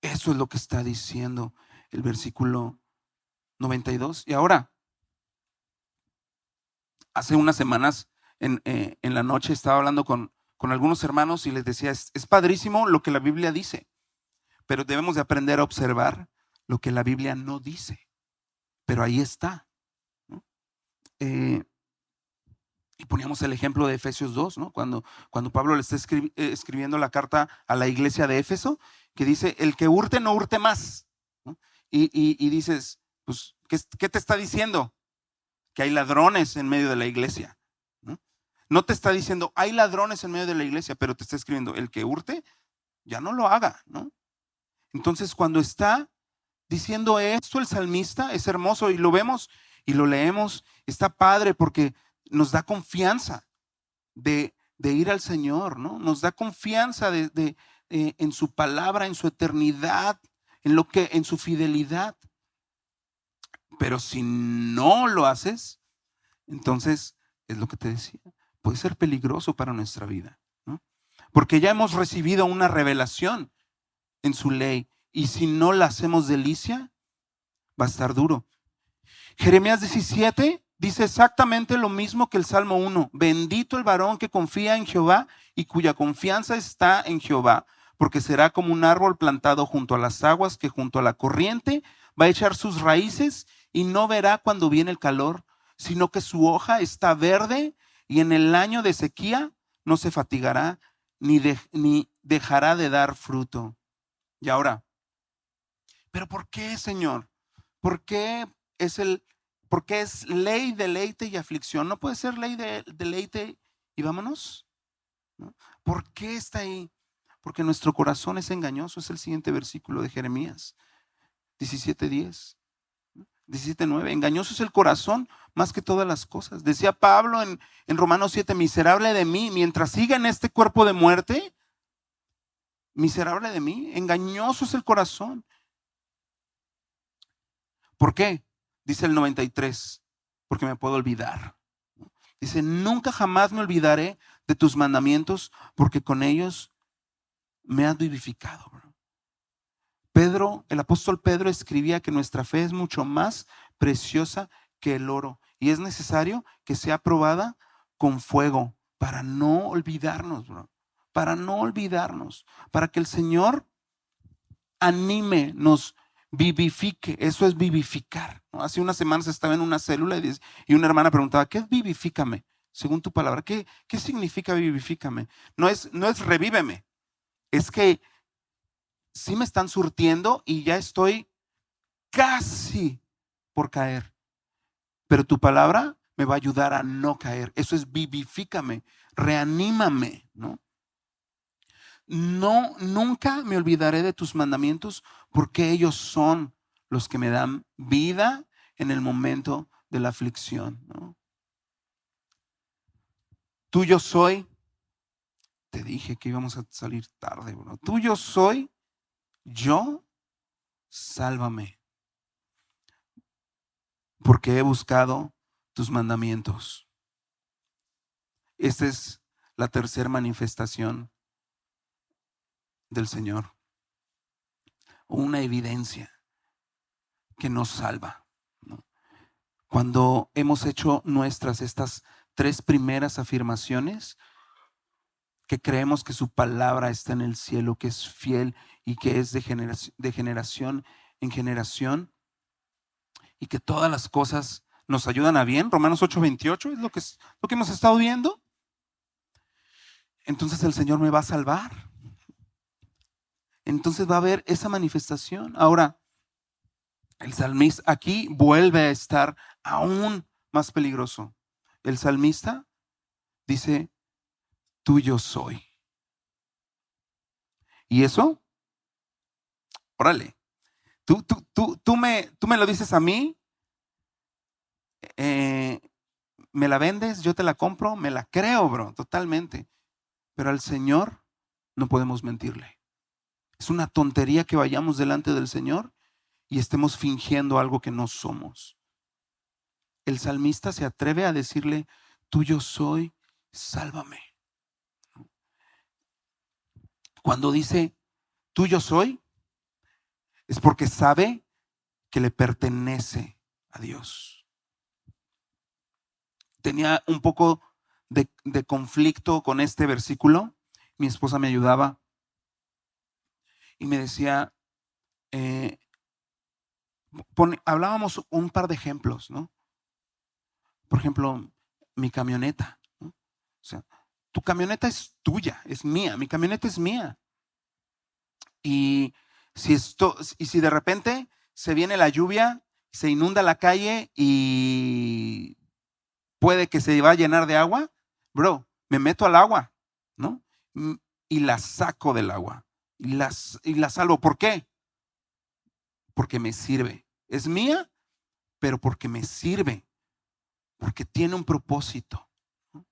Eso es lo que está diciendo el versículo 92. Y ahora, hace unas semanas en la noche estaba hablando con algunos hermanos y les decía, es padrísimo lo que la Biblia dice, pero debemos de aprender a observar lo que la Biblia no dice. Pero ahí está, ¿no? Y poníamos el ejemplo de Efesios 2, ¿no? Cuando Pablo le está escribiendo la carta a la iglesia de Éfeso, que dice, el que hurte no hurte más, ¿no? Y dices, pues, ¿qué te está diciendo? Que hay ladrones en medio de la iglesia, ¿no? No te está diciendo, hay ladrones en medio de la iglesia, pero te está escribiendo, el que hurte, ya no lo haga, ¿no? Entonces, cuando está diciendo esto el salmista, es hermoso, y lo vemos y lo leemos, está padre, porque nos da confianza de ir al Señor, ¿no? Nos da confianza en su palabra, en su eternidad, en su fidelidad. Pero si no lo haces, entonces es lo que te decía, puede ser peligroso para nuestra vida, ¿no? Porque ya hemos recibido una revelación en su ley, y si no la hacemos delicia, va a estar duro. Jeremías 17 dice exactamente lo mismo que el Salmo 1. Bendito el varón que confía en Jehová y cuya confianza está en Jehová, porque será como un árbol plantado junto a las aguas, que junto a la corriente va a echar sus raíces y no verá cuando viene el calor, sino que su hoja está verde, y en el año de sequía no se fatigará ni dejará de dar fruto. Y ahora, ¿pero por qué, Señor? ¿Por qué es ley, deleite y aflicción? ¿No puede ser ley, deleite y vámonos? ¿No? ¿Por qué está ahí? Porque nuestro corazón es engañoso. Es el siguiente versículo de Jeremías 17:10, 17:9. Engañoso es el corazón más que todas las cosas. Decía Pablo en Romanos 7, miserable de mí, mientras siga en este cuerpo de muerte, miserable de mí, engañoso es el corazón. ¿Por qué? Dice el 93, porque me puedo olvidar. Dice, nunca jamás me olvidaré de tus mandamientos, porque con ellos me has vivificado. Pedro, el apóstol Pedro escribía que nuestra fe es mucho más preciosa que el oro, y es necesario que sea probada con fuego para no olvidarnos, bro. Para no olvidarnos, para que el Señor anime, nos vivifique. Eso es vivificar, ¿no? Hace unas semanas estaba en una célula y una hermana preguntaba, ¿qué es vivifícame? Según tu palabra, ¿qué significa vivifícame? No es revíveme, es que sí me están surtiendo y ya estoy casi por caer, pero tu palabra me va a ayudar a no caer. Eso es vivifícame, reanímame, ¿no? No, nunca me olvidaré de tus mandamientos, porque ellos son los que me dan vida en el momento de la aflicción, ¿no? Tuyo soy Te dije que íbamos a salir tarde, bro. Tuyo soy, yo, sálvame. Porque he buscado tus mandamientos. Esta es la tercera manifestación del Señor. Una evidencia que nos salva, ¿no? Cuando hemos hecho nuestras estas tres primeras afirmaciones, que creemos que su palabra está en el cielo, que es fiel y que es de generación en generación, y que todas las cosas nos ayudan a bien. Romanos 8:28 es lo que hemos estado viendo. Entonces el Señor me va a salvar. Entonces va a haber esa manifestación. Ahora, el salmista aquí vuelve a estar aún más peligroso. El salmista dice, tuyo soy. Y eso, órale, tú me lo dices a mí, me la vendes, yo te la compro, me la creo, bro, totalmente. Pero al Señor no podemos mentirle. Es una tontería que vayamos delante del Señor y estemos fingiendo algo que no somos. El salmista se atreve a decirle, tuyo soy, sálvame. Cuando dice, tuyo soy, es porque sabe que le pertenece a Dios. Tenía un poco de conflicto con este versículo. Mi esposa me ayudaba y me decía, hablábamos un par de ejemplos, ¿no? Por ejemplo, mi camioneta, ¿no? O sea, tu camioneta es tuya, es mía, mi camioneta es mía. Y si de repente se viene la lluvia, se inunda la calle y puede que se va a llenar de agua, bro, me meto al agua, ¿no? Y la saco del agua y la salvo. ¿Por qué? Porque me sirve. Es mía, pero porque me sirve, porque tiene un propósito, ¿no?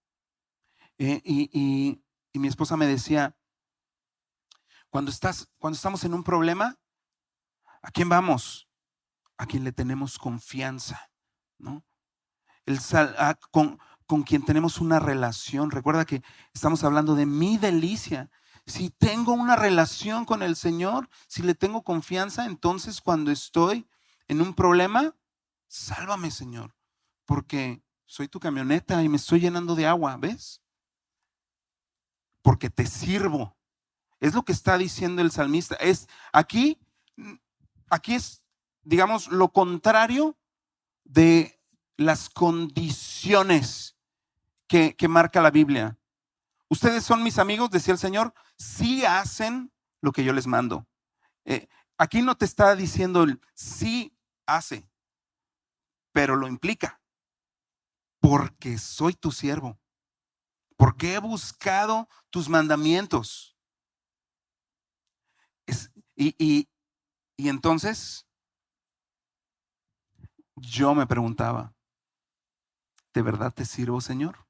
Y mi esposa me decía, cuando estamos en un problema, ¿a quién vamos? A quien le tenemos confianza, ¿no? Con quien tenemos una relación. Recuerda que estamos hablando de mi delicia. Si tengo una relación con el Señor, si le tengo confianza, entonces cuando estoy en un problema, sálvame, Señor, porque soy tu camioneta y me estoy llenando de agua, ¿ves? Porque te sirvo. Es lo que está diciendo el salmista. Aquí es, digamos, lo contrario de las condiciones que marca la Biblia. Ustedes son mis amigos, decía el Señor, si hacen lo que yo les mando. Aquí no te está diciendo el sí hace, pero lo implica. Porque soy tu siervo. Porque he buscado tus mandamientos. Y entonces yo me preguntaba, ¿de verdad te sirvo, Señor?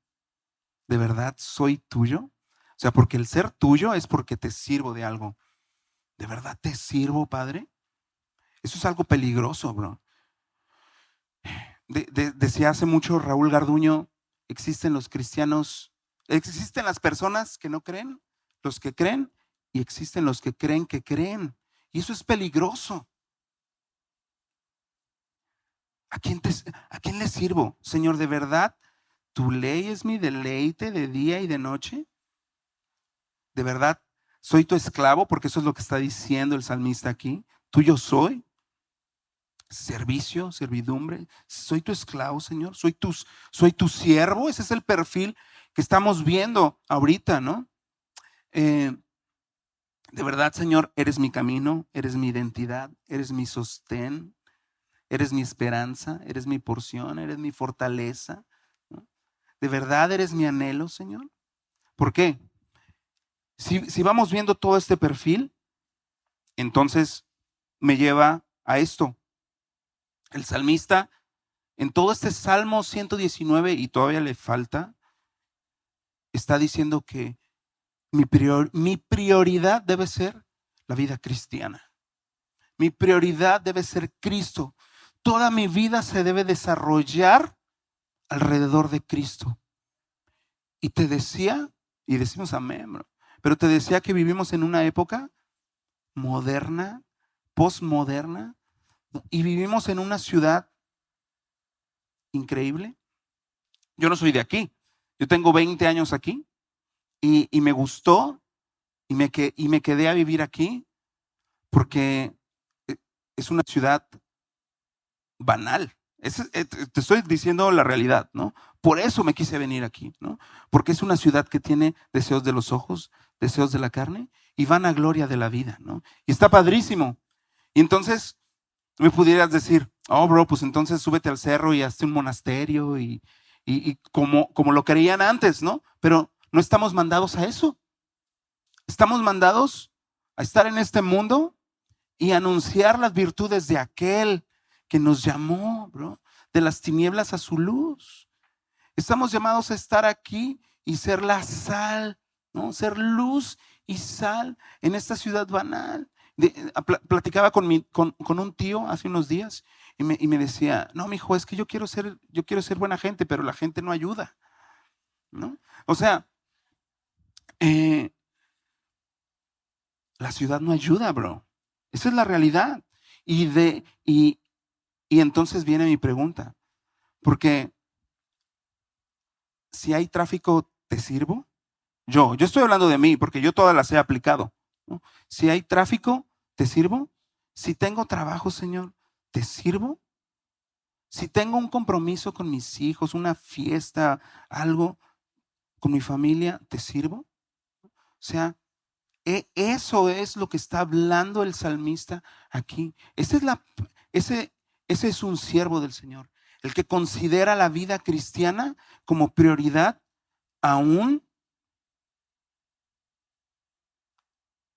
¿De verdad soy tuyo? O sea, porque el ser tuyo es porque te sirvo de algo. ¿De verdad te sirvo, Padre? Eso es algo peligroso, bro. Decía hace mucho Raúl Garduño, existen los cristianos, existen las personas que no creen, los que creen, y existen los que creen que creen. Y eso es peligroso. ¿A quién le sirvo? Señor, ¿de verdad tu ley es mi deleite de día y de noche? ¿De verdad soy tu esclavo? Porque eso es lo que está diciendo el salmista aquí. Tuyo soy. Servicio, servidumbre. Soy tu esclavo, Señor. Soy tu siervo. Ese es el perfil que estamos viendo ahorita, ¿no? De verdad, Señor, eres mi camino, eres mi identidad, eres mi sostén, eres mi esperanza, eres mi porción, eres mi fortaleza, ¿no? De verdad eres mi anhelo, Señor. ¿Por qué? Si vamos viendo todo este perfil, entonces me lleva a esto. El salmista, en todo este Salmo 119, y todavía le falta, está diciendo que mi prioridad debe ser la vida cristiana. Mi prioridad debe ser Cristo. Toda mi vida se debe desarrollar alrededor de Cristo. Y te decía, y decimos amén, bro, pero te decía que vivimos en una época moderna, postmoderna, y vivimos en una ciudad increíble. Yo no soy de aquí, yo tengo 20 años aquí y me gustó y me quedé a vivir aquí porque es una ciudad banal. Te estoy diciendo la realidad, ¿no? Por eso me quise venir aquí, ¿no? Porque es una ciudad que tiene deseos de los ojos, deseos de la carne y vanagloria de la vida, ¿no? Y está padrísimo. Y entonces me pudieras decir, oh, bro, pues entonces súbete al cerro y hazte un monasterio y como lo querían antes, ¿no? Pero no estamos mandados a eso. Estamos mandados a estar en este mundo y anunciar las virtudes de aquel que nos llamó, bro, de las tinieblas a su luz. Estamos llamados a estar aquí y ser la sal, ¿no? Ser luz y sal en esta ciudad banal. Platicaba con un tío hace unos días y me decía, no, mijo, es que yo quiero ser buena gente, pero la gente no ayuda, ¿no? O sea, la ciudad no ayuda, bro. Esa es la realidad. Y entonces viene mi pregunta, porque si hay tráfico, ¿te sirvo? Yo estoy hablando de mí, porque yo todas las he aplicado, ¿no? Si hay tráfico, ¿te sirvo? Si tengo trabajo, Señor, ¿te sirvo? Si tengo un compromiso con mis hijos, una fiesta, algo con mi familia, ¿te sirvo? O sea, eso es lo que está hablando el salmista aquí. Ese es un siervo del Señor, el que considera la vida cristiana como prioridad aún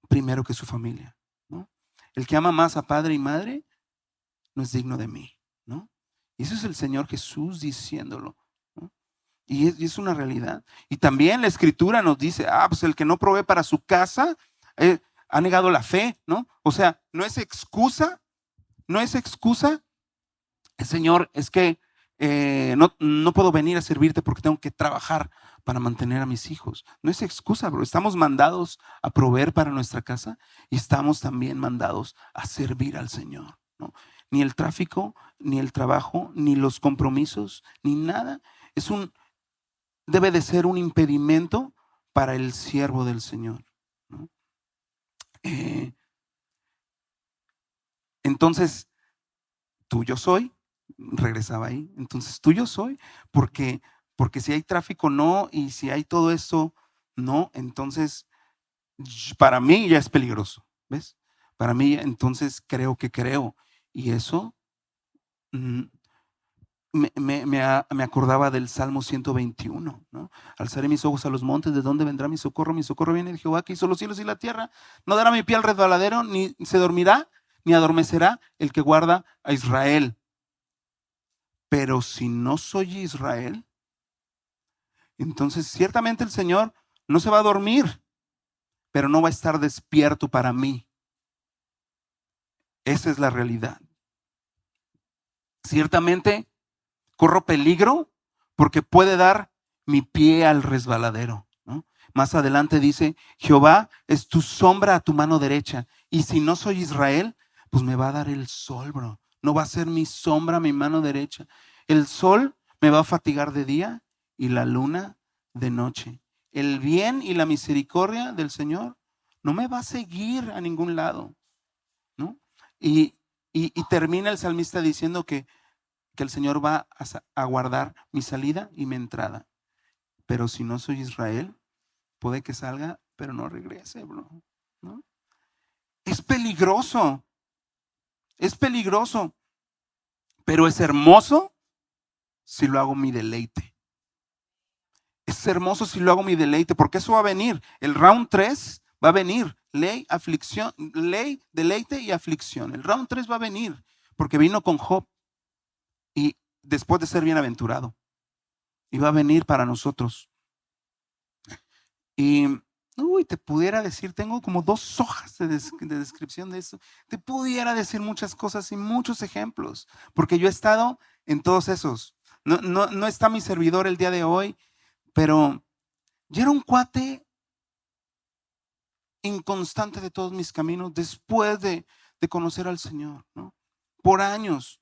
primero que su familia, ¿no? El que ama más a padre y madre no es digno de mí, ¿no? Y eso es el Señor Jesús diciéndolo, ¿no? Y es una realidad. Y también la Escritura nos dice, pues el que no provee para su casa ha negado la fe, ¿no? O sea, no es excusa, Señor, es que no puedo venir a servirte porque tengo que trabajar para mantener a mis hijos. No es excusa, bro. Estamos mandados a proveer para nuestra casa y estamos también mandados a servir al Señor, ¿no? Ni el tráfico, ni el trabajo, ni los compromisos, ni nada. Debe de ser un impedimento para el siervo del Señor, ¿no? Entonces, tuyo soy, regresaba ahí, entonces tuyo soy, porque si hay tráfico no, y si hay todo esto no, entonces para mí ya es peligroso, ¿ves? Para mí entonces creo, y eso me acordaba del Salmo 121, ¿no? Alzaré mis ojos a los montes, ¿de dónde vendrá mi socorro? Mi socorro viene de Jehová, que hizo los cielos y la tierra. No dará mi pie al resbaladero, ni se dormirá, ni adormecerá el que guarda a Israel. Pero si no soy Israel, entonces ciertamente el Señor no se va a dormir, pero no va a estar despierto para mí. Esa es la realidad. Ciertamente corro peligro porque puede dar mi pie al resbaladero, ¿no? Más adelante dice, Jehová es tu sombra a tu mano derecha. Y si no soy Israel, pues me va a dar el sol, bro. No va a ser mi sombra mi mano derecha. El sol me va a fatigar de día y la luna de noche. El bien y la misericordia del Señor no me va a seguir a ningún lado, ¿no? Y termina el salmista diciendo que el Señor va a guardar mi salida y mi entrada. Pero si no soy Israel, puede que salga, pero no regrese, bro, ¿no? Es peligroso, pero es hermoso si lo hago mi deleite. Es hermoso si lo hago mi deleite, porque eso va a venir. El round 3 va a venir. Ley, aflicción, ley, deleite y aflicción. El round 3 va a venir, porque vino con Job. Y después de ser bienaventurado, y va a venir para nosotros. Y Uy, te pudiera decir, tengo como 2 hojas de descripción de eso. Te pudiera decir muchas cosas y muchos ejemplos, porque yo he estado en todos esos. No está mi servidor el día de hoy, pero yo era un cuate inconstante de todos mis caminos después de conocer al Señor, ¿no? Por años.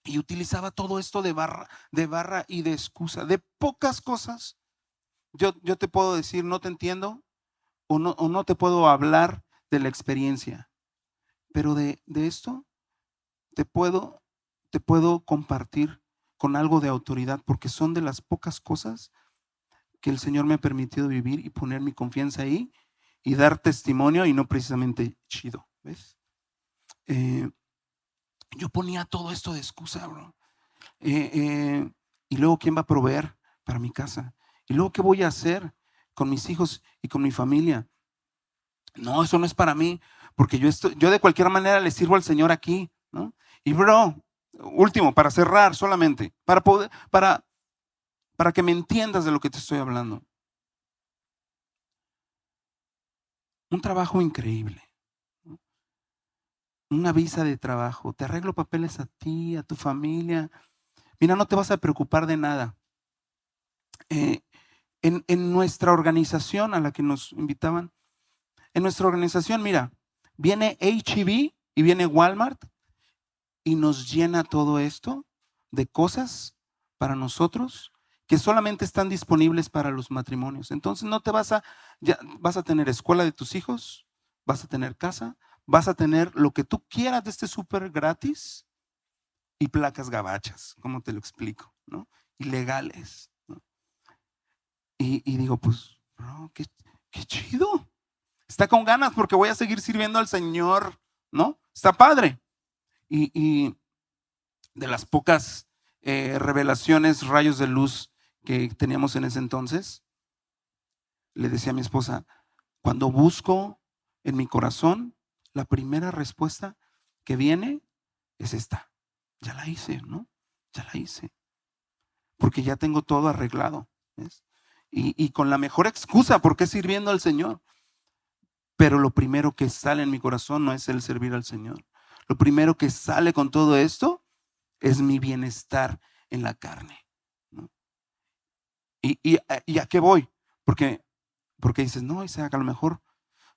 Y utilizaba todo esto de barra y de excusa, de pocas cosas. Yo te puedo decir, no te entiendo o no te puedo hablar de la experiencia, pero de esto te puedo compartir con algo de autoridad, porque son de las pocas cosas que el Señor me ha permitido vivir y poner mi confianza ahí y dar testimonio, y no precisamente chido, ¿ves? Yo ponía todo esto de excusa, bro. Y luego, ¿quién va a proveer para mi casa? Y luego, ¿qué voy a hacer con mis hijos y con mi familia? No, eso no es para mí, porque yo de cualquier manera le sirvo al Señor aquí, ¿no? Y bro, último, para cerrar solamente, para que me entiendas de lo que te estoy hablando. Un trabajo increíble, ¿no? Una visa de trabajo, te arreglo papeles a ti, a tu familia. Mira, no te vas a preocupar de nada. En nuestra organización a la que nos invitaban, en nuestra organización, mira, viene H-E-B y viene Walmart y nos llena todo esto de cosas para nosotros que solamente están disponibles para los matrimonios. Entonces no te vas a tener escuela de tus hijos, vas a tener casa, vas a tener lo que tú quieras de este súper gratis y placas gabachas, ¿cómo te lo explico? ¿No? Ilegales, ¿no? Y digo, pues, bro, qué chido. Está con ganas porque voy a seguir sirviendo al Señor, ¿no? Está padre. Y de las pocas revelaciones, rayos de luz que teníamos en ese entonces, le decía a mi esposa, cuando busco en mi corazón, la primera respuesta que viene es esta. Ya la hice, ¿no? Ya la hice. Porque ya tengo todo arreglado, ¿ves? Y con la mejor excusa, porque sirviendo al Señor. Pero lo primero que sale en mi corazón no es el servir al Señor. Lo primero que sale con todo esto es mi bienestar en la carne, ¿no? ¿Y a qué voy? Porque dices, no, Isaac, a lo mejor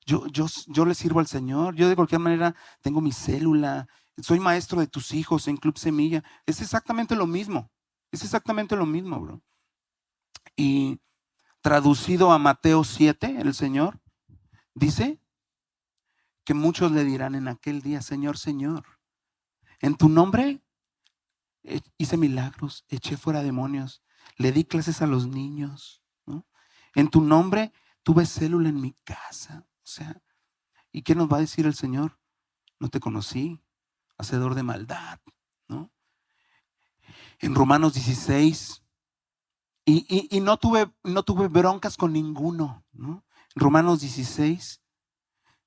yo le sirvo al Señor. Yo de cualquier manera tengo mi célula. Soy maestro de tus hijos en Club Semilla. Es exactamente lo mismo. Es exactamente lo mismo, bro. Y traducido a Mateo 7, el Señor dice que muchos le dirán en aquel día, Señor, Señor, en tu nombre hice milagros, eché fuera demonios, le di clases a los niños, ¿no? En tu nombre tuve célula en mi casa. O sea, ¿y qué nos va a decir el Señor? No te conocí, hacedor de maldad, ¿no? En Romanos 16, y no tuve broncas con ninguno, ¿no? En Romanos 16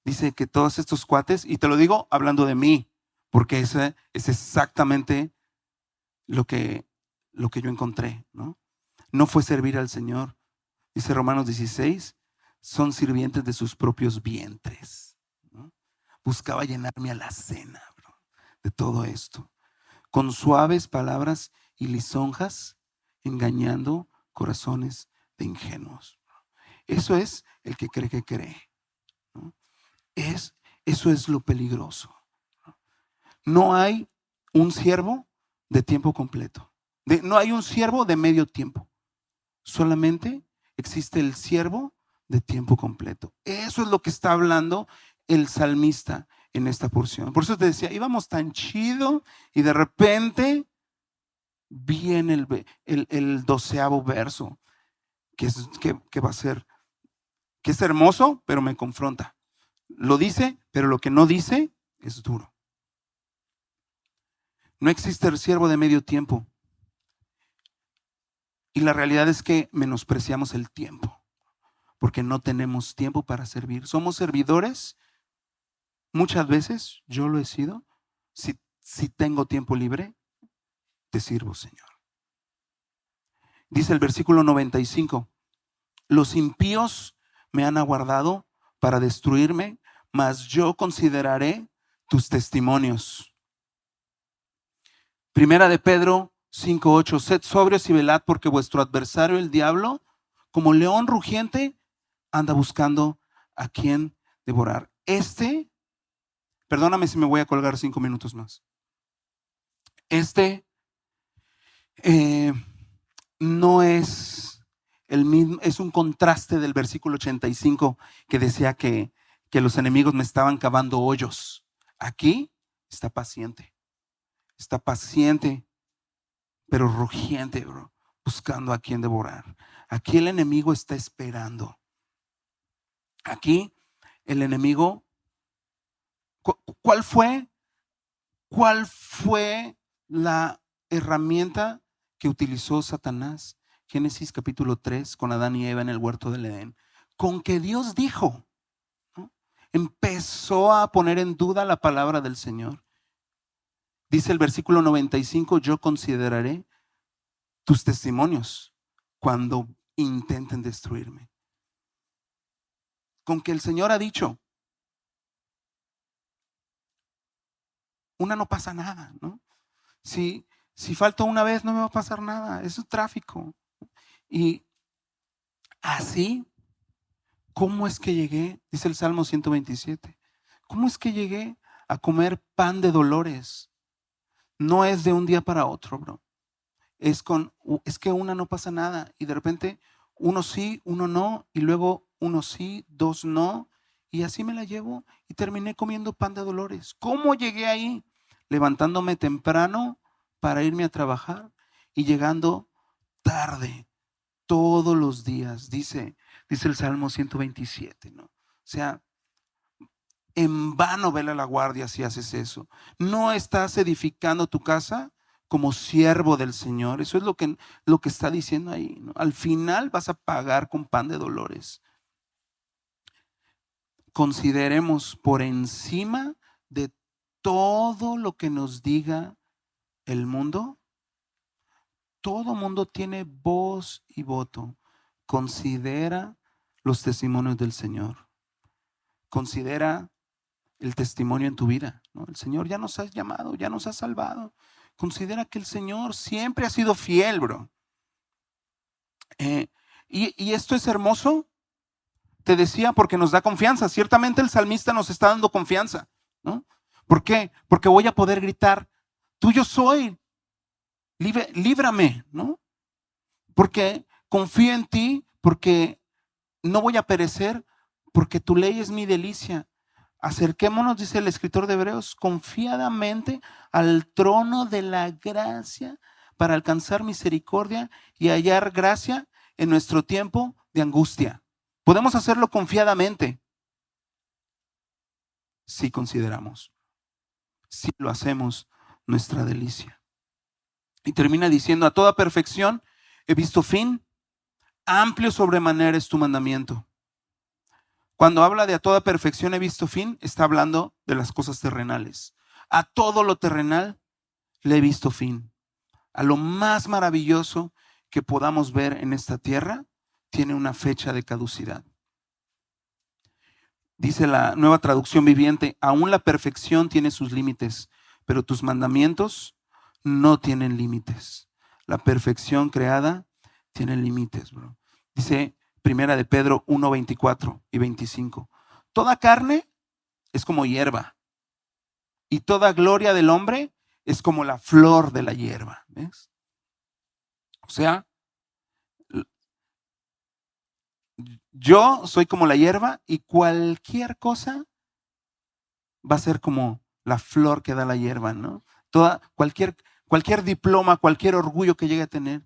dice que todos estos cuates, y te lo digo hablando de mí, porque ese es exactamente lo que yo encontré, ¿no? No fue servir al Señor. Dice Romanos 16, son sirvientes de sus propios vientres, ¿no? Buscaba llenarme a la cena, bro, de todo esto, con suaves palabras y lisonjas, engañando corazones de ingenuos. Eso es el que cree que cree, ¿no? Eso es lo peligroso. No hay un siervo de tiempo completo. No hay un siervo de medio tiempo. Solamente existe el siervo de tiempo completo. Eso es lo que está hablando el salmista en esta porción. Por eso te decía, íbamos tan chido y de repente viene el 12º verso, que va a ser, que es hermoso, pero me confronta. Lo dice, pero lo que no dice es duro. No existe el siervo de medio tiempo. Y la realidad es que menospreciamos el tiempo, porque no tenemos tiempo para servir. Somos servidores. Muchas veces yo lo he sido. Si tengo tiempo libre, te sirvo, Señor. Dice el versículo 95, los impíos me han aguardado para destruirme, mas yo consideraré tus testimonios. Primera de Pedro 5:8, sed sobrios y velad, porque vuestro adversario el diablo, como león rugiente, anda buscando a quien devorar. Perdóname si me voy a colgar 5 minutos más. No es el mismo, es un contraste del versículo 85 que decía que los enemigos me estaban cavando hoyos. Aquí está paciente, pero rugiente, bro, buscando a quien devorar. Aquí el enemigo está esperando. Aquí el enemigo, ¿cuál fue la herramienta que utilizó Satanás? Génesis capítulo 3, con Adán y Eva en el huerto del Edén. Con que Dios dijo, ¿no? Empezó a poner en duda la palabra del Señor. Dice el versículo 95, yo consideraré tus testimonios cuando intenten destruirme. Con que el Señor ha dicho, una no pasa nada, ¿no? Si falta una vez no me va a pasar nada, eso es tráfico. Y así, ¿cómo es que llegué? Dice el Salmo 127. ¿Cómo es que llegué a comer pan de dolores? No es de un día para otro, bro. Es que una no pasa nada y de repente uno sí, uno no, y luego uno sí, dos no, y así me la llevo y terminé comiendo pan de dolores. ¿Cómo llegué ahí? Levantándome temprano para irme a trabajar y llegando tarde todos los días, dice el Salmo 127, ¿no? O sea, en vano vela la guardia si haces eso. No estás edificando tu casa como siervo del Señor. Eso es lo que está diciendo ahí, ¿no? Al final vas a pagar con pan de dolores. Consideremos por encima de todo lo que nos diga el mundo. Todo mundo tiene voz y voto. Considera los testimonios del Señor. Considera el testimonio en tu vida, ¿no? El Señor ya nos ha llamado, ya nos ha salvado. Considera que el Señor siempre ha sido fiel, bro. Y esto es hermoso, te decía, porque nos da confianza. Ciertamente el salmista nos está dando confianza, ¿no? ¿Por qué? Porque voy a poder gritar, tuyo soy, líbrame, ¿no? Porque confío en ti, porque no voy a perecer, porque tu ley es mi delicia. Acerquémonos, dice el escritor de Hebreos, confiadamente al trono de la gracia para alcanzar misericordia y hallar gracia en nuestro tiempo de angustia. Podemos hacerlo confiadamente si consideramos, si lo hacemos nuestra delicia. Y termina diciendo, a toda perfección he visto fin, amplio sobremanera es tu mandamiento. Cuando habla de a toda perfección he visto fin, está hablando de las cosas terrenales. A todo lo terrenal le he visto fin. A lo más maravilloso que podamos ver en esta tierra, tiene una fecha de caducidad. Dice la Nueva Traducción Viviente, aún la perfección tiene sus límites, pero tus mandamientos no tienen límites. La perfección creada tiene límites, bro. Dice Primera de Pedro 1, 24 y 25. Toda carne es como hierba y toda gloria del hombre es como la flor de la hierba. ¿Ves? O sea, yo soy como la hierba y cualquier cosa va a ser como la flor que da la hierba, ¿no? Cualquier diploma, cualquier orgullo que llegue a tener.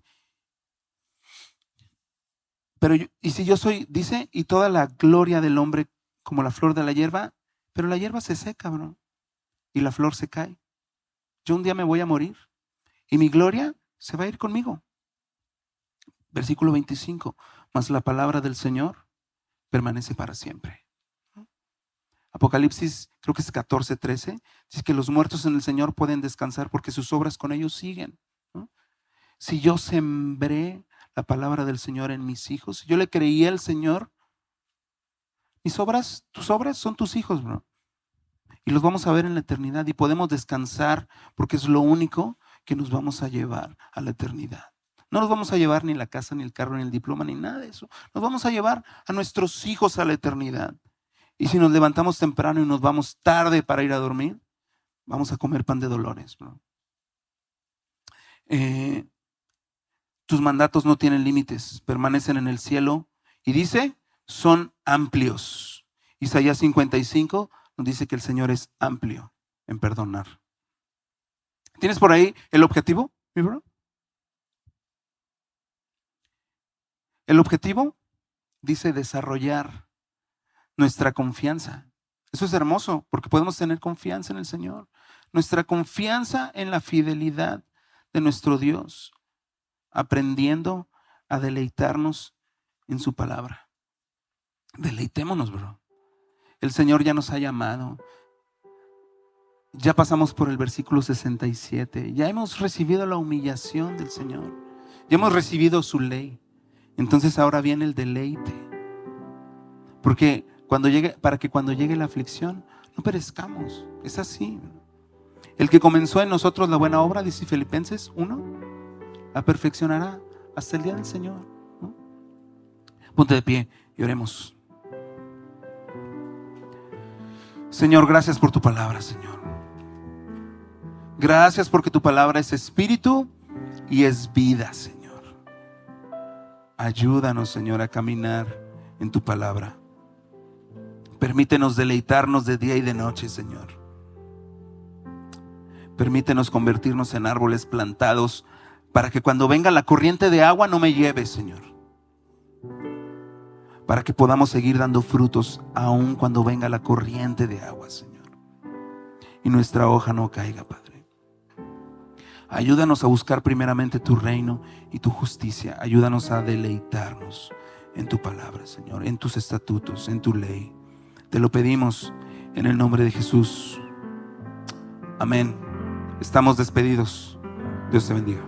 Pero y si yo soy, dice, y toda la gloria del hombre como la flor de la hierba, pero la hierba se seca, bro, y la flor se cae. Yo un día me voy a morir y mi gloria se va a ir conmigo. Versículo 25, mas la palabra del Señor permanece para siempre. Apocalipsis, creo que es 14:13, dice que los muertos en el Señor pueden descansar porque sus obras con ellos siguen, ¿no? Si yo sembré la palabra del Señor en mis hijos, yo le creí al Señor, Mis obras, tus obras son tus hijos, bro. Y los vamos a ver en la eternidad y podemos descansar porque es lo único que nos vamos a llevar a la eternidad. No nos vamos a llevar ni la casa, ni el carro, ni el diploma, ni nada de eso. Nos vamos a llevar a nuestros hijos a la eternidad. Y si nos levantamos temprano y nos vamos tarde para ir a dormir, vamos a comer pan de dolores, bro. Tus mandatos no tienen límites, permanecen en el cielo. Y dice, son amplios. Isaías 55 nos dice que el Señor es amplio en perdonar. ¿Tienes por ahí el objetivo, mi bro? El objetivo dice desarrollar nuestra confianza. Eso es hermoso porque podemos tener confianza en el Señor. Nuestra confianza en la fidelidad de nuestro Dios, aprendiendo a deleitarnos en su palabra. Deleitémonos, bro. El Señor ya nos ha llamado. Ya pasamos por el versículo 67. Ya hemos recibido la humillación del Señor. Ya hemos recibido su ley. Entonces ahora viene el deleite. Porque para que cuando llegue la aflicción no perezcamos. Es así. El que comenzó en nosotros la buena obra, dice Filipenses 1, la perfeccionará hasta el día del Señor, ¿no? Ponte de pie y oremos. Señor, gracias por tu palabra, Señor. Gracias porque tu palabra es espíritu y es vida, Señor. Ayúdanos, Señor, a caminar en tu palabra. Permítenos deleitarnos de día y de noche, Señor. Permítenos convertirnos en árboles plantados para que cuando venga la corriente de agua no me lleve, Señor. Para que podamos seguir dando frutos aun cuando venga la corriente de agua, Señor. Y nuestra hoja no caiga, Padre. Ayúdanos a buscar primeramente tu reino y tu justicia. Ayúdanos a deleitarnos en tu palabra, Señor, en tus estatutos, en tu ley. Te lo pedimos en el nombre de Jesús. Amén. Estamos despedidos. Dios te bendiga.